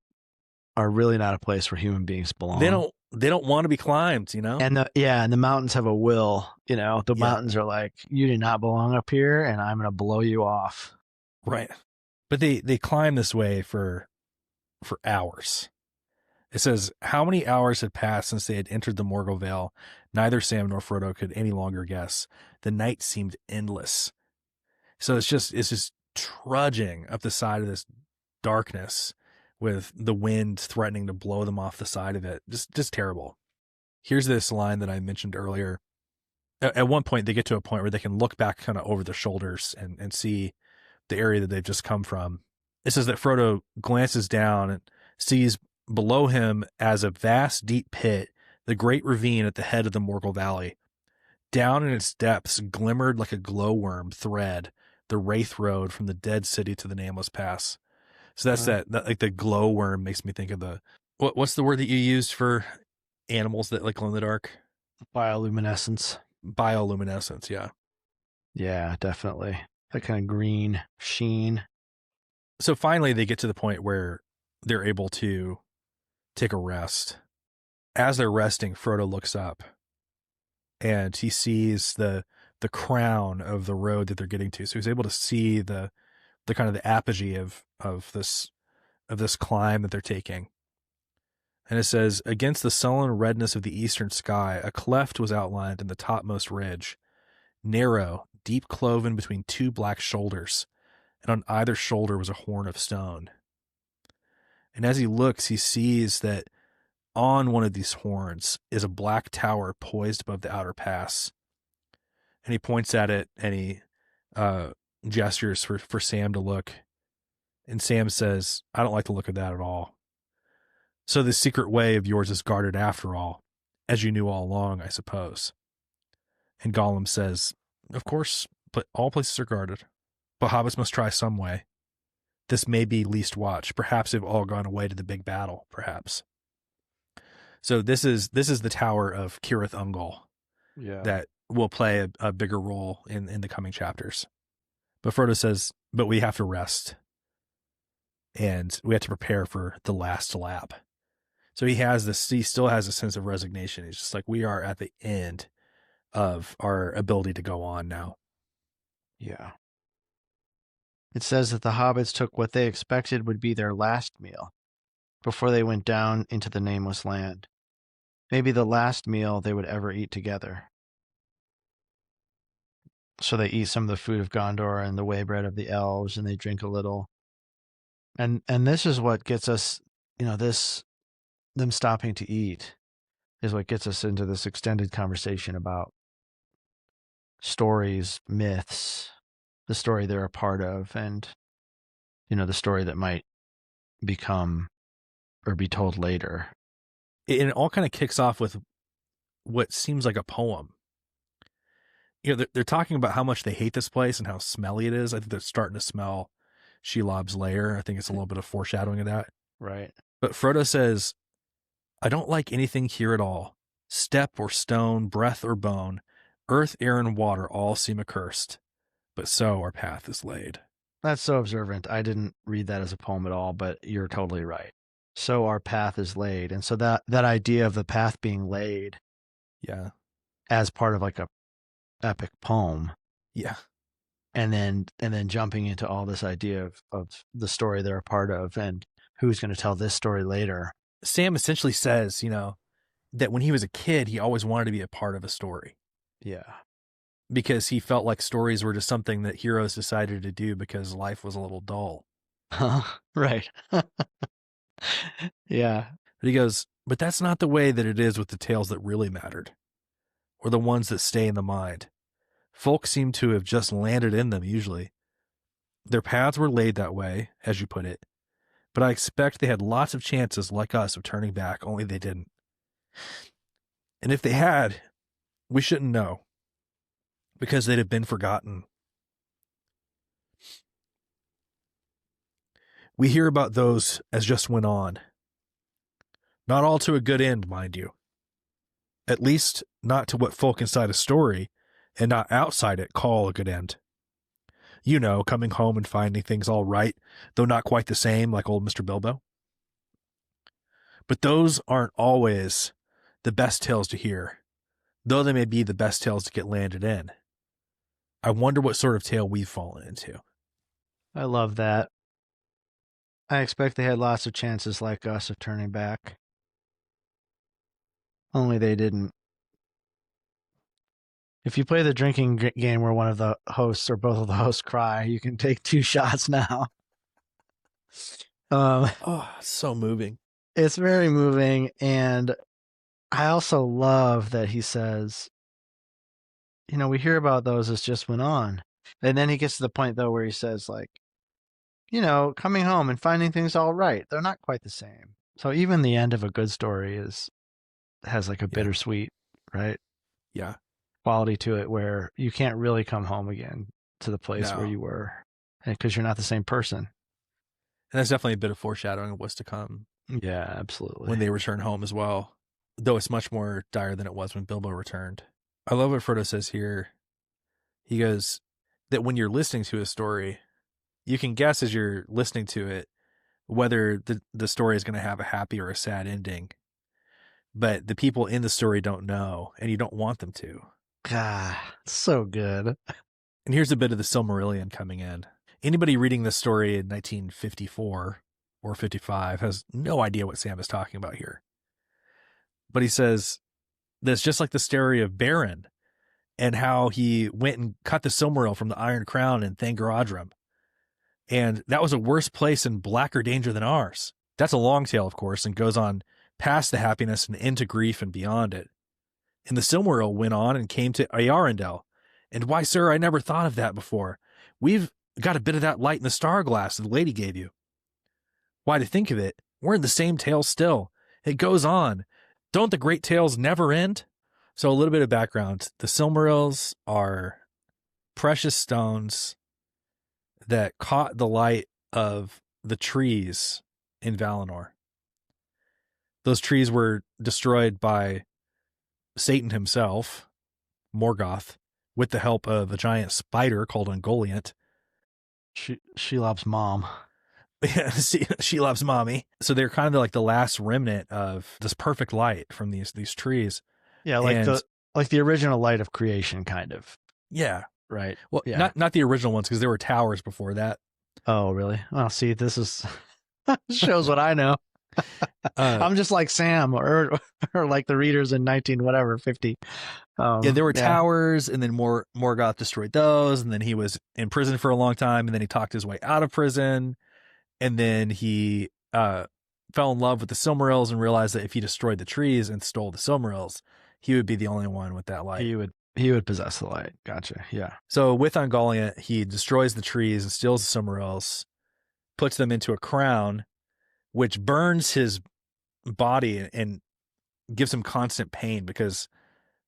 are really not a place where human beings belong. They don't want to be climbed, And the mountains have a will, the mountains are like, you do not belong up here and I'm going to blow you off. Right. But they climb this way for hours. It says, how many hours had passed since they had entered the Morgul Vale? Neither Sam nor Frodo could any longer guess. The night seemed endless. So it's just trudging up the side of this darkness with the wind threatening to blow them off the side of it. Just terrible. Here's this line that I mentioned earlier. At one point, they get to a point where they can look back kind of over their shoulders and see the area that they've just come from. It says that Frodo glances down and sees below him as a vast, deep pit, the great ravine at the head of the Morgul Valley. Down in its depths glimmered like a glowworm thread the Wraith Road from the Dead City to the Nameless Pass. So that's that like the glowworm makes me think of what's the word that you used for animals that like glow in the dark? Bioluminescence. Bioluminescence, yeah. Yeah, definitely. That kind of green sheen. So finally they get to the point where they're able to take a rest. As they're resting, Frodo looks up and he sees the crown of the road that they're getting to. So he's able to see the kind of the apogee of this of this climb that they're taking. And it says, against the sullen redness of the eastern sky, a cleft was outlined in the topmost ridge, narrow, deep cloven between two black shoulders, and on either shoulder was a horn of stone. And as he looks, he sees that on one of these horns is a black tower poised above the outer pass. And he points at it and he gestures for Sam to look. And Sam says, I don't like the look of that at all. So this secret way of yours is guarded after all, as you knew all along, I suppose. And Gollum says, of course, but all places are guarded. But hobbits must try some way. This may be least watched. Perhaps they've all gone away to the big battle, perhaps. So this is the tower of Cirith Ungol that will play a bigger role in the coming chapters. But Frodo says, but we have to rest. And we have to prepare for the last lap. So he still has a sense of resignation. He's just like, we are at the end of our ability to go on now. Yeah. It says that the hobbits took what they expected would be their last meal before they went down into the nameless land. Maybe the last meal they would ever eat together. So they eat some of the food of Gondor and the way bread of the elves, and they drink a little. And this is what gets us, them stopping to eat is what gets us into this extended conversation about stories, myths, the story they're a part of, and, the story that might become or be told later. And it all kind of kicks off with what seems like a poem. They're talking about how much they hate this place and how smelly it is. I think they're starting to smell Shelob's lair. I think it's a little bit of foreshadowing of that. Right. But Frodo says, I don't like anything here at all. Step or stone, breath or bone, earth, air, and water all seem accursed. But so our path is laid. That's so observant. I didn't read that as a poem at all, but you're totally right. So our path is laid. And so that idea of the path being laid, as part of like a epic poem, and then jumping into all this idea of the story they're a part of and who's going to tell this story later. Sam essentially says, that when he was a kid, he always wanted to be a part of a story. Yeah. Because he felt like stories were just something that heroes decided to do because life was a little dull. Right. Yeah. But he goes, but that's not the way that it is with the tales that really mattered, or the ones that stay in the mind. Folk seem to have just landed in them usually. Their paths were laid that way, as you put it, but I expect they had lots of chances like us of turning back, only they didn't. And if they had, we shouldn't know, because they'd have been forgotten. We hear about those as just went on. Not all to a good end, mind you. At least not to what folk inside a story, and not outside it, call a good end. Coming home and finding things all right, though not quite the same like old Mr. Bilbo. But those aren't always the best tales to hear, though they may be the best tales to get landed in. I wonder what sort of tale we've fallen into. I love that. I expect they had lots of chances like us of turning back. Only they didn't. If you play the drinking game where one of the hosts or both of the hosts cry, you can take 2 shots now. So moving. It's very moving. And I also love that he says, we hear about those as just went on. And then he gets to the point, though, where he says, like, coming home and finding things all right. They're not quite the same. So even the end of a good story has like a bittersweet, right? Yeah. Quality to it where you can't really come home again to the place where you were because you're not the same person. And that's definitely a bit of foreshadowing of what's to come. Yeah, absolutely. When they return home as well, though it's much more dire than it was when Bilbo returned. I love what Frodo says here. He goes that when you're listening to a story, you can guess as you're listening to it whether the story is going to have a happy or a sad ending. But the people in the story don't know, and you don't want them to. God, so good. And here's a bit of the Silmarillion coming in. Anybody reading this story in 1954 or 55 has no idea what Sam is talking about here. But he says that's just like the story of Beren and how he went and cut the Silmaril from the Iron Crown in Thangarodrim. And that was a worse place and blacker danger than ours. That's a long tale, of course, and goes on past the happiness and into grief and beyond it. And the Silmaril went on and came to Eärendil. And why, sir, I never thought of that before. We've got a bit of that light in the star glass that the lady gave you. Why, to think of it, we're in the same tale still. It goes on. Don't the great tales never end? So a little bit of background. The Silmarils are precious stones that caught the light of the trees in Valinor. Those trees were destroyed by Satan himself, Morgoth, with the help of a giant spider called Ungoliant. Shelob's mom. Yeah, Shelob's mommy. So they're kind of like the last remnant of this perfect light from these trees. Yeah, like the original light of creation, kind of. Yeah. Right. Well, yeah. not the original ones, because there were towers before that. Oh, really? Well, see, this shows what I know. I'm just like Sam or like the readers in 50. Yeah, there were towers, and then Morgoth destroyed those, and then he was in prison for a long time, and then he talked his way out of prison, and then he fell in love with the Silmarils and realized that if he destroyed the trees and stole the Silmarils, he would be the only one with that light. He would possess the light. Gotcha. Yeah. So with Ungoliant, he destroys the trees and steals the Silmarils, puts them into a crown, which burns his body and gives him constant pain, because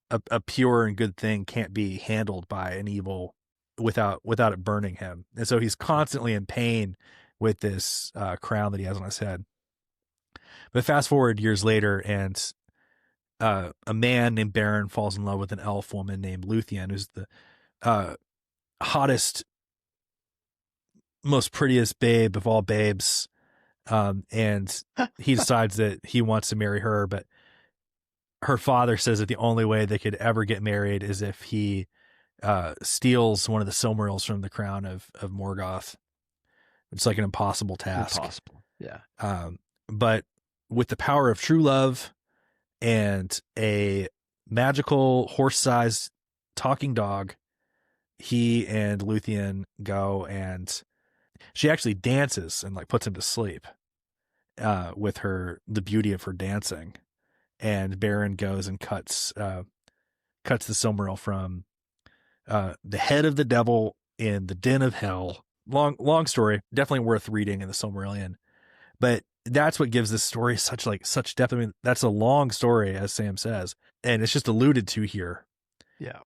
a pure and good thing can't be handled by an evil without it burning him. And so he's constantly in pain with this crown that he has on his head. But fast forward years later, and a man named Beren falls in love with an elf woman named Luthien, who's the hottest, most prettiest babe of all babes. And he decides that he wants to marry her, but her father says that the only way they could ever get married is if he steals one of the Silmarils from the crown of Morgoth. It's like an impossible task. Impossible. Yeah. But with the power of true love and a magical horse-sized talking dog, he and Luthien go, and she actually dances and like puts him to sleep with the beauty of her dancing. And Beren goes and cuts the Silmaril from the head of the devil in the den of hell. Long story, definitely worth reading in the Silmarillion. But that's what gives this story such depth. I mean, that's a long story, as Sam says, and it's just alluded to here. Yeah.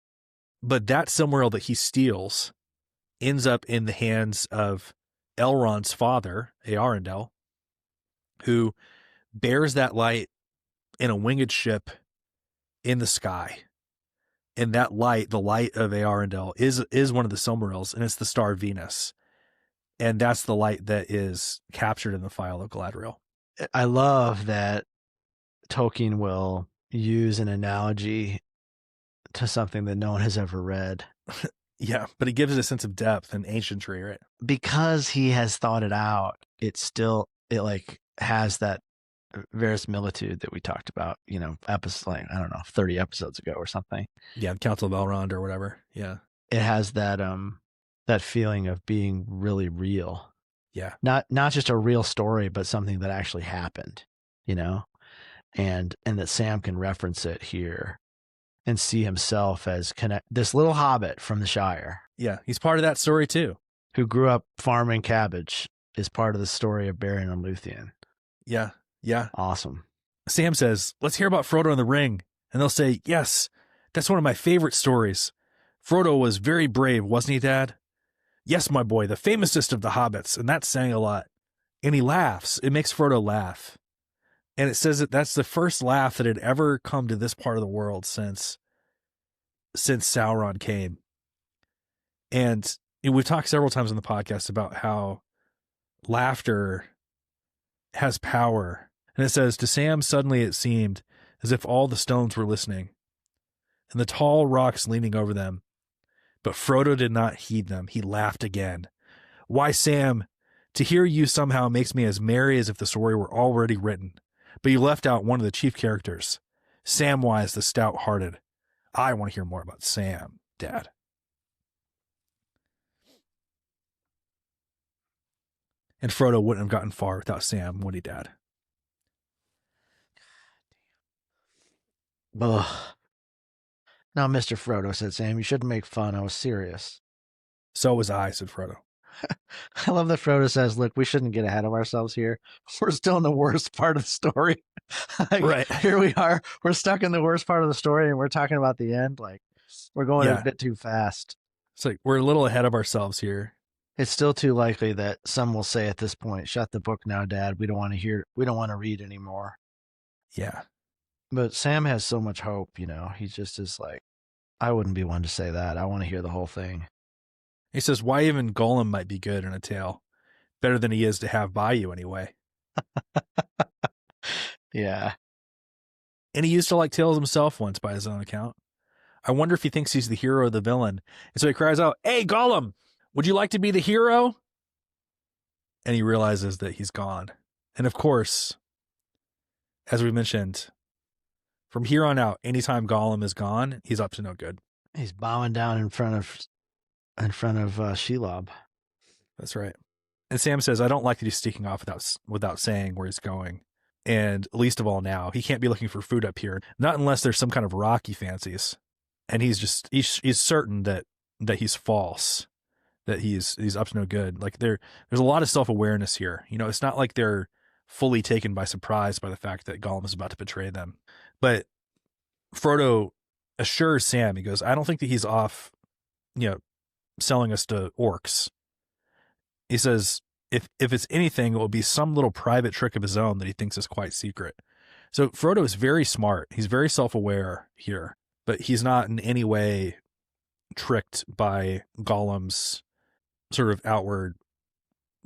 But that Silmaril that he steals ends up in the hands of Elrond's father, Eärendil, who bears that light in a winged ship in the sky. And that light, the light of Eärendil, is one of the Silmarils, and it's the star Venus. And that's the light that is captured in the Phial of Galadriel. I love that Tolkien will use an analogy to something that no one has ever read. Yeah, but it gives it a sense of depth and ancientry, right? Because he has thought it out, it like has that verisimilitude that we talked about, episodes, like, I don't know, 30 episodes ago or something. Yeah, the Council of Elrond or whatever. Yeah. It has that feeling of being really real. Yeah. Not just a real story, but something that actually happened, and that Sam can reference it here and see himself as this little hobbit from the Shire. Yeah, he's part of that story too. Who grew up farming cabbage is part of the story of Beren and Luthien. Yeah. Yeah. Awesome. Sam says, let's hear about Frodo and the Ring. And they'll say, yes, that's one of my favorite stories. Frodo was very brave, wasn't he, Dad? Yes, my boy, the famousest of the hobbits, and that's saying a lot. And he laughs. It makes Frodo laugh. And it says that that's the first laugh that had ever come to this part of the world since Sauron came. And we've talked several times on the podcast about how laughter has power. And it says, to Sam, suddenly it seemed as if all the stones were listening, and the tall rocks leaning over them. But Frodo did not heed them. He laughed again. Why, Sam, To hear you somehow makes me as merry as if the story were already written. But you left out one of the chief characters, Samwise the Stout-Hearted. I want to hear more about Sam, Dad. And Frodo wouldn't have gotten far without Sam, would he, Dad? Ugh. Now, Mr. Frodo, said Sam, you shouldn't make fun. I was serious. So was I, said Frodo. I love that Frodo says, look, we shouldn't get ahead of ourselves here. We're still in the worst part of the story. Like, right. Here we are. We're stuck in the worst part of the story, and we're talking about the end. Like, we're going a bit too fast. It's like we're a little ahead of ourselves here. It's still too likely that some will say at this point, shut the book now, Dad. We don't want to read anymore. Yeah. But Sam has so much hope, He just is like, I wouldn't be one to say that. I want to hear the whole thing. He says, why even Gollum might be good in a tale. Better than he is to have by you anyway. Yeah. And he used to like tales himself once by his own account. I wonder if he thinks he's the hero or the villain. And so he cries out, hey, Gollum, would you like to be the hero? And he realizes that he's gone. And of course, as we mentioned, from here on out, anytime Gollum is gone, he's up to no good. He's bowing down in front of Shelob. That's right. And Sam says, I don't like that he's sneaking off without saying where he's going. And least of all now, he can't be looking for food up here. Not unless there's some kind of rock he fancies. And he's certain that he's false, that he's up to no good. Like there's a lot of self-awareness here. It's not like they're fully taken by surprise by the fact that Gollum is about to betray them. But Frodo assures Sam, he goes, I don't think that he's off, selling us to orcs. He says, if it's anything, it will be some little private trick of his own that he thinks is quite secret. So Frodo is very smart. He's very self-aware here, but he's not in any way tricked by Gollum's sort of outward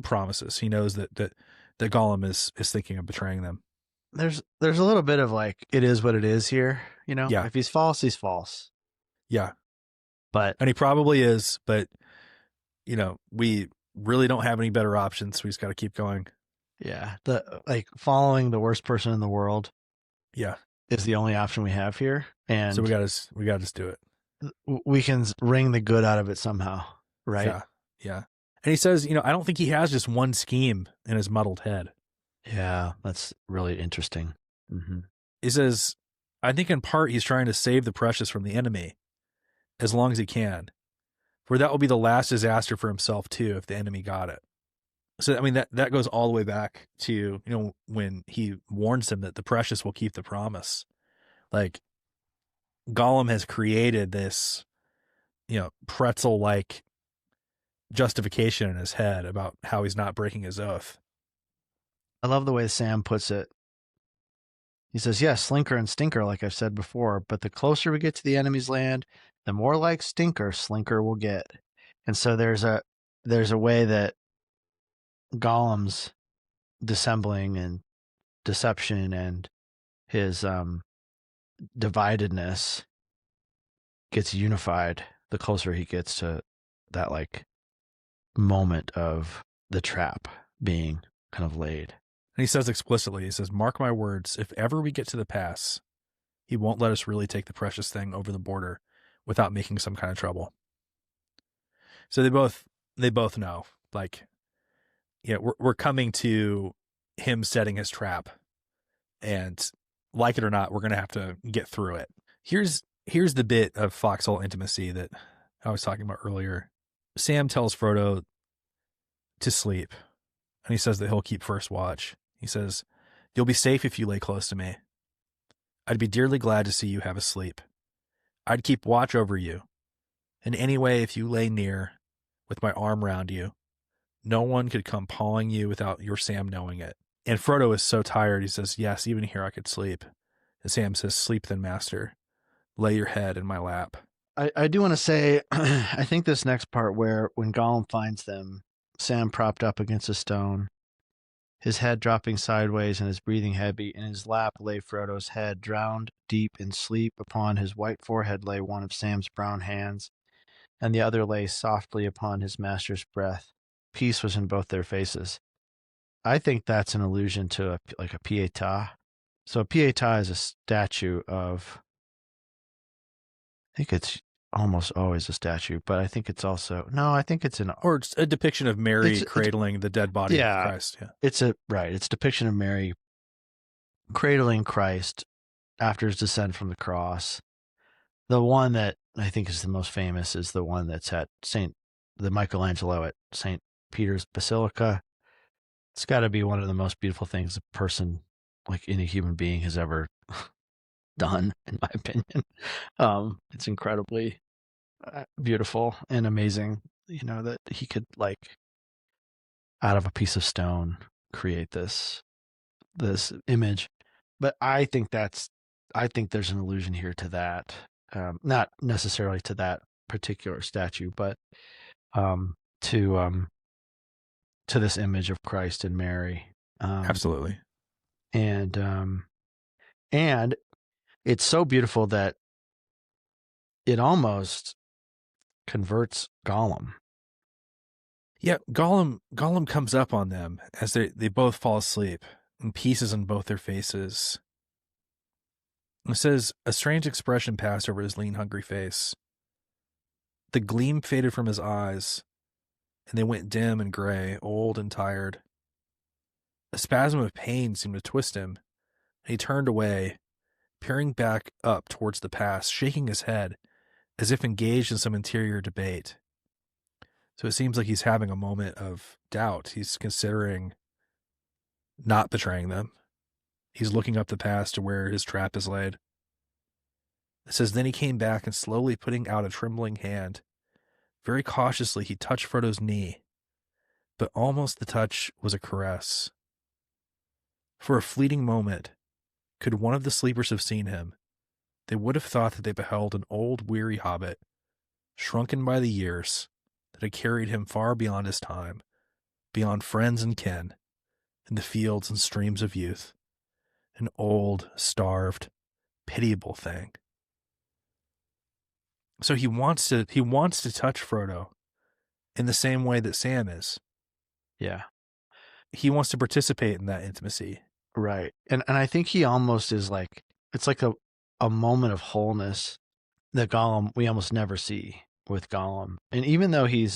promises. He knows that Gollum is thinking of betraying them. There's a little bit of like, it is what it is here, Yeah. If he's false, he's false. Yeah. And he probably is, but we really don't have any better options. We just got to keep going. Yeah. Following the worst person in the world. Yeah. Is the only option we have here. And so we got to just do it. We can wring the good out of it somehow. Right. Yeah. Yeah. And he says, I don't think he has just one scheme in his muddled head. Yeah. That's really interesting. Mm-hmm. He says, I think in part he's trying to save the precious from the enemy as long as he can, for that will be the last disaster for himself too if the enemy got it. So, I mean, that goes all the way back to, when he warns him that the precious will keep the promise. Like, Gollum has created this, pretzel-like justification in his head about how he's not breaking his oath. I love the way Sam puts it. He says, yes, Slinker and Stinker, like I've said before, but the closer we get to the enemy's land, the more like Stinker Slinker will get. And so there's a way that Gollum's dissembling and deception and his dividedness gets unified the closer he gets to that like moment of the trap being kind of laid. And he says explicitly, he says, mark my words, if ever we get to the pass, he won't let us really take the precious thing over the border without making some kind of trouble. So they both know, like, we're coming to him setting his trap, and like it or not, we're going to have to get through it. Here's the bit of foxhole intimacy that I was talking about earlier. Sam tells Frodo to sleep, and he says that he'll keep first watch. He says, you'll be safe if you lay close to me. I'd be dearly glad to see you have a sleep. I'd keep watch over you. And anyway, if you lay near, with my arm round you, no one could come pawing you without your Sam knowing it. And Frodo is so tired, he says, yes, even here I could sleep. And Sam says, sleep then, master. Lay your head in my lap. I do want to say, I think this next part where when Gollum finds them, Sam propped up against a stone, his head dropping sideways and his breathing heavy. In his lap lay Frodo's head, drowned deep in sleep. Upon his white forehead lay one of Sam's brown hands, and the other lay softly upon his master's breast. peace was in both their faces. I think that's an allusion to a pietà. So a pietà is a statue of, I think it's almost always a statue, but I think it's also, no, I think it's or it's a depiction of Mary cradling the dead body of Christ. Yeah, it's a depiction of Mary cradling Christ after his descent from the cross. The one that I think is the most famous is the one that's at the Michelangelo at St. Peter's Basilica. It's got to be one of the most beautiful things a person, like any human being, has ever done, in my opinion. It's incredibly beautiful and amazing, that he could, like, out of a piece of stone create this image. But I think there's an allusion here to that, not necessarily to that particular statue, but to this image of Christ and Mary. Absolutely. And it's so beautiful that it almost converts Gollum. Yeah, Gollum comes up on them as they both fall asleep, and pieces in both their faces. It says, a strange expression passed over his lean, hungry face. The gleam faded from his eyes, and they went dim and gray, old and tired. A spasm of pain seemed to twist him, and he turned away, peering back up towards the past, shaking his head, as if engaged in some interior debate. So it seems like he's having a moment of doubt. He's considering not betraying them. He's looking up the past to where his trap is laid. It says, then he came back and slowly putting out a trembling hand. Very cautiously, he touched Frodo's knee, but almost the touch was a caress. For a fleeting moment, could one of the sleepers have seen him, they would have thought that they beheld an old, weary hobbit, shrunken by the years, that had carried him far beyond his time, beyond friends and kin, in the fields and streams of youth. An old, starved, pitiable thing. So he wants to touch Frodo in the same way that Sam is. Yeah. He wants to participate in that intimacy. Right. And I think he almost is like, it's like a moment of wholeness that Gollum, we almost never see with Gollum. And even though he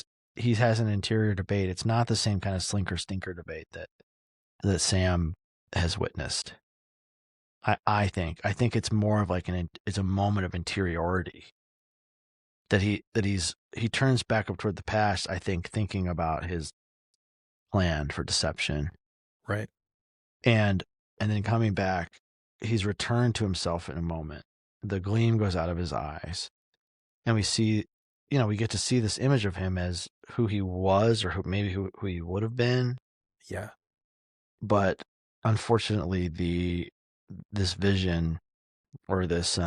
has an interior debate, it's not the same kind of slinker stinker debate that Sam has witnessed. I think it's more of like it's a moment of interiority that he turns back up toward the past, I think, thinking about his plan for deception. Right. And then coming back, he's returned to himself in a moment. The gleam goes out of his eyes, and we see, we get to see this image of him as who he was, or who he would have been. Yeah. But unfortunately, this vision, or this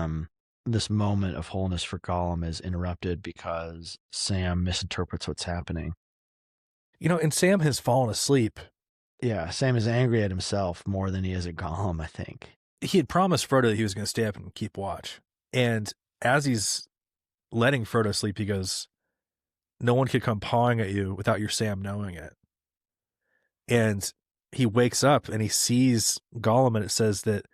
moment of wholeness for Gollum, is interrupted because Sam misinterprets what's happening. And Sam has fallen asleep. Yeah, Sam is angry at himself more than he is at Gollum, I think. He had promised Frodo that he was going to stay up and keep watch. And as he's letting Frodo sleep, he goes, no one could come pawing at you without your Sam knowing it. And he wakes up and he sees Gollum, and it says that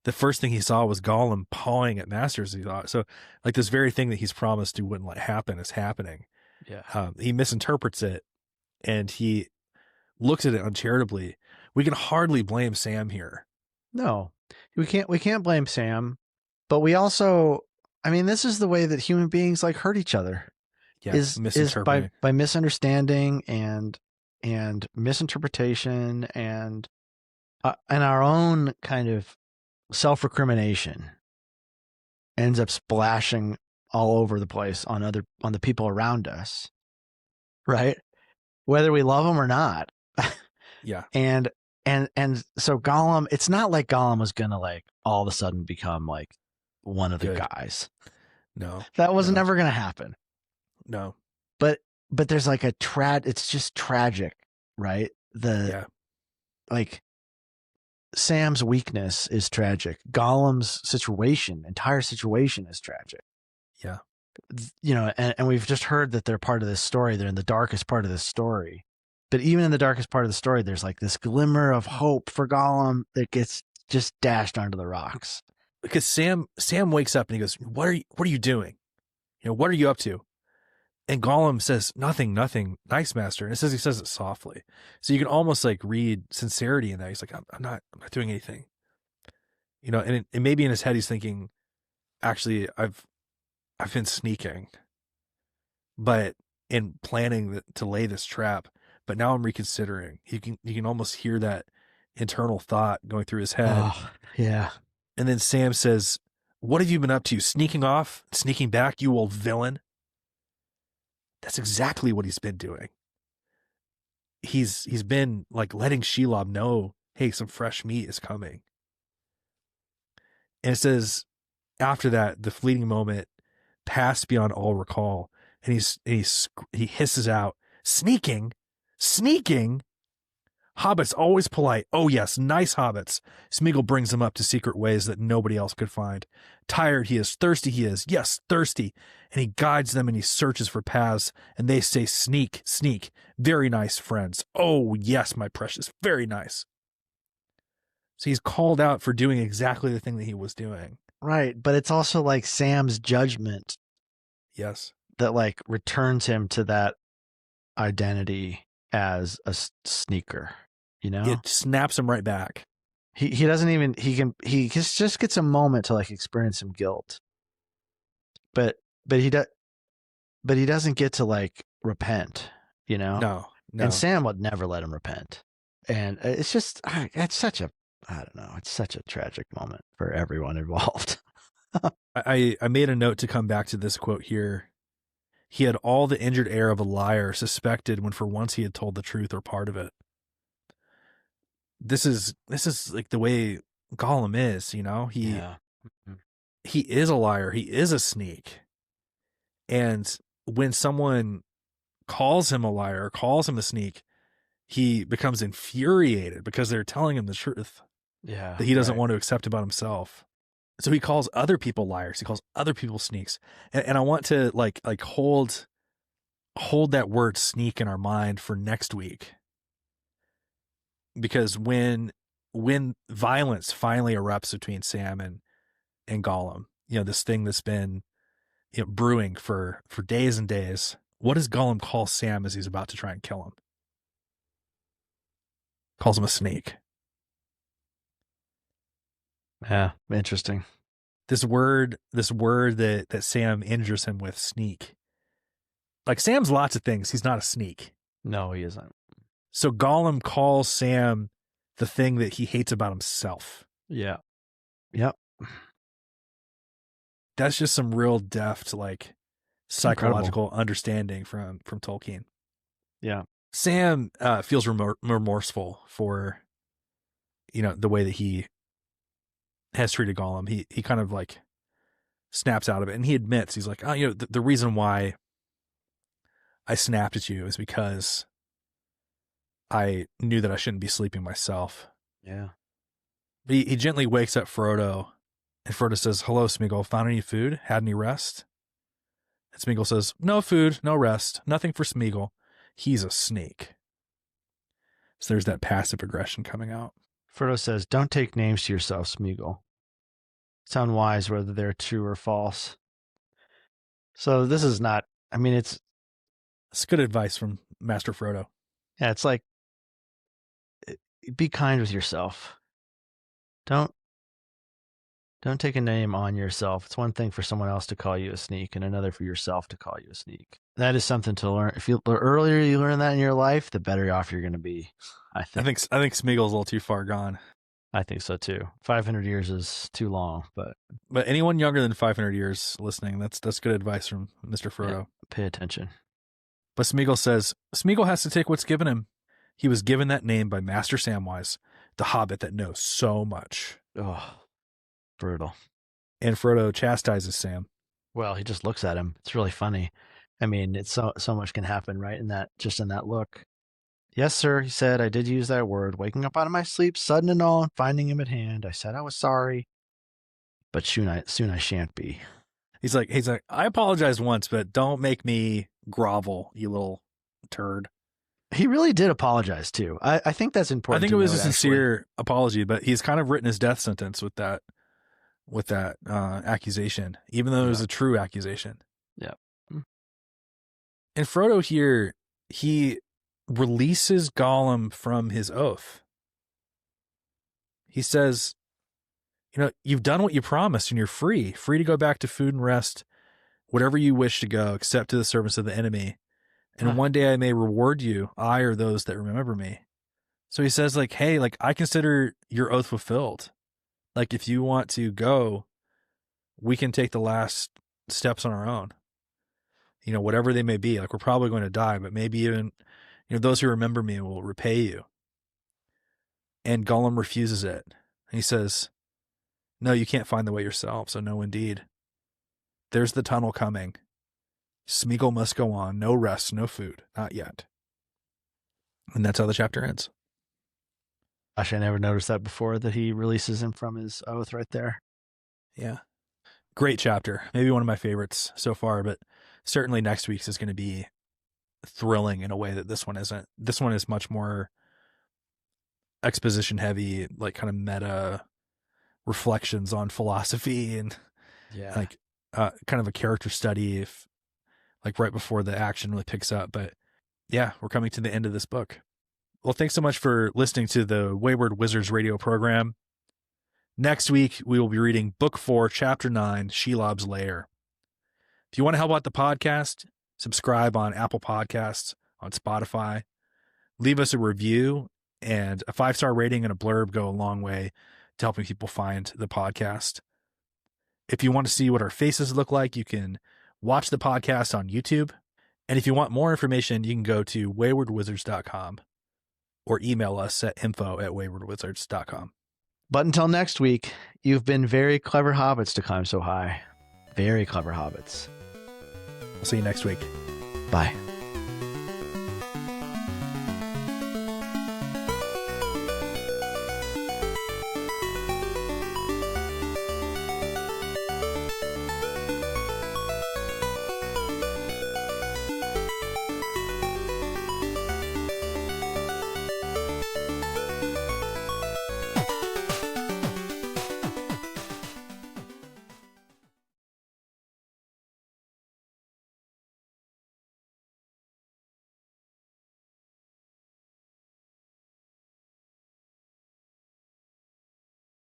the first thing he saw was Gollum pawing at Masters, he thought. So, like, this very thing that he's promised he wouldn't let happen is happening. Yeah. He misinterprets it, and he looks at it uncharitably. We can hardly blame Sam here. No, we can't blame Sam, but we also, this is the way that human beings hurt each other. Yeah, is by misunderstanding and misinterpretation and our own kind of self-recrimination ends up splashing all over the place on the people around us, right? Whether we love them or not. Yeah. And so Gollum, it's not like Gollum was gonna all of a sudden become one of the guys. No, that was never gonna happen. No, but there's it's just tragic, right? Sam's weakness is tragic. Gollum's entire situation is tragic. Yeah. And we've just heard that they're part of this story. They're in the darkest part of this story. But even in the darkest part of the story, there's like this glimmer of hope for Gollum that gets just dashed onto the rocks. Because Sam wakes up and he goes, what are you doing? What are you up to? And Gollum says, nothing, nice master. And he says it softly. So you can almost like read sincerity in that. He's like, I'm not doing anything. And maybe in his head he's thinking, actually, I've been sneaking, but in planning to lay this trap. But now I'm reconsidering. You can almost hear that internal thought going through his head. Oh, yeah. And then Sam says, what have you been up to? Sneaking off? Sneaking back, you old villain? That's exactly what he's been doing. He's been like letting Shelob know, hey, some fresh meat is coming. And it says, after that, the fleeting moment passed beyond all recall. And he hisses out, sneaking? Hobbits always polite. Oh yes, nice hobbits. Smeagol brings them up to secret ways that nobody else could find. Tired he is, thirsty he is. Yes, thirsty. And he guides them and he searches for paths. And they say, sneak, sneak. Very nice, friends. Oh yes, my precious. Very nice. So he's called out for doing exactly the thing that he was doing. Right. But it's also like Sam's judgment. Yes. That like returns him to that identity as a sneaker, It snaps him right back. He doesn't even, he just gets a moment to like experience some guilt, but he doesn't get to like repent, No. And Sam would never let him repent. And it's just, it's such a tragic moment for everyone involved. I made a note to come back to this quote here. He had all the injured air of a liar, suspected when for once he had told the truth or part of it. This is like the way Gollum is, He is a liar. He is a sneak. And when someone calls him a liar, calls him a sneak, he becomes infuriated because they're telling him the truth. Yeah. That he doesn't want to accept about himself. So he calls other people liars. He calls other people sneaks. And I want to like hold that word sneak in our mind for next week. Because when violence finally erupts between Sam and Gollum, this thing that's been brewing for days and days, what does Gollum call Sam as he's about to try and kill him? Calls him a sneak. Yeah, interesting. This word that Sam injures him with, sneak. Like Sam's lots of things. He's not a sneak. No, he isn't. So Gollum calls Sam the thing that he hates about himself. Yeah. Yep. That's just some real deft, like psychological understanding from Tolkien. Yeah. Sam feels remorseful for, the way that he has treated Gollum. He kind of like snaps out of it, and he admits, he's like, oh, the reason why I snapped at you is because I knew that I shouldn't be sleeping myself. Yeah. But he gently wakes up Frodo, and Frodo says, hello, Smeagol, found any food? Had any rest? And Smeagol says, no food, no rest, nothing for Smeagol. He's a snake. So there's that passive aggression coming out. Frodo says, don't take names to yourself, Smeagol. It's unwise whether they're true or false. So this is not, it's good advice from Master Frodo. Yeah, it's like, be kind with yourself. Don't take a name on yourself. It's one thing for someone else to call you a sneak and another for yourself to call you a sneak. That is something to learn. If the earlier you learn that in your life, the better off you're going to be. I think Smeagol's a little too far gone. I think so too. 500 years is too long, but anyone younger than 500 years listening, that's good advice from Mr. Frodo. Yeah, pay attention. But Smeagol says, Smeagol has to take what's given him. He was given that name by Master Samwise, the hobbit that knows so much. Oh, brutal. And Frodo chastises Sam. Well, he just looks at him. It's really funny. It's so much can happen right in that look. Yes, sir, he said, I did use that word. Waking up out of my sleep, sudden and all, and finding him at hand. I said I was sorry, but soon I shan't be. He's like, I apologized once, but don't make me grovel, you little turd. He really did apologize too. I think that's important. I think it was a sincere apology, but he's kind of written his death sentence with that accusation, even though it was a true accusation. Yeah. And Frodo here, he releases Gollum from his oath. He says, you've done what you promised and you're free to go back to food and rest, whatever you wish to go, except to the service of the enemy. And one day I may reward you, I or those that remember me. So he says, like, hey, like, I consider your oath fulfilled. Like, if you want to go, we can take the last steps on our own. Whatever they may be. Like, we're probably going to die, but maybe even, those who remember me will repay you. And Gollum refuses it. And he says, no, you can't find the way yourself. So no, indeed. There's the tunnel coming. Smeagol must go on. No rest, no food. Not yet. And that's how the chapter ends. Gosh, I never noticed that before, that he releases him from his oath right there. Yeah. Great chapter. Maybe one of my favorites so far, but certainly next week's is going to be thrilling in a way that this one isn't. This one is much more exposition heavy, like kind of meta reflections on philosophy and like kind of a character study, if like right before the action really picks up. But yeah, we're coming to the end of this book. Well, thanks so much for listening to the Wayward Wizards radio program. Next week, we will be reading Book 4, Chapter 9, Shelob's Lair. If you want to help out the podcast, subscribe on Apple Podcasts, on Spotify. Leave us a review, and a 5-star rating and a blurb go a long way to helping people find the podcast. If you want to see what our faces look like, you can watch the podcast on YouTube. And if you want more information, you can go to waywardwizards.com or email us at info@waywardwizards.com. But until next week, you've been very clever hobbits to climb so high. Very clever hobbits. I'll see you next week. Bye.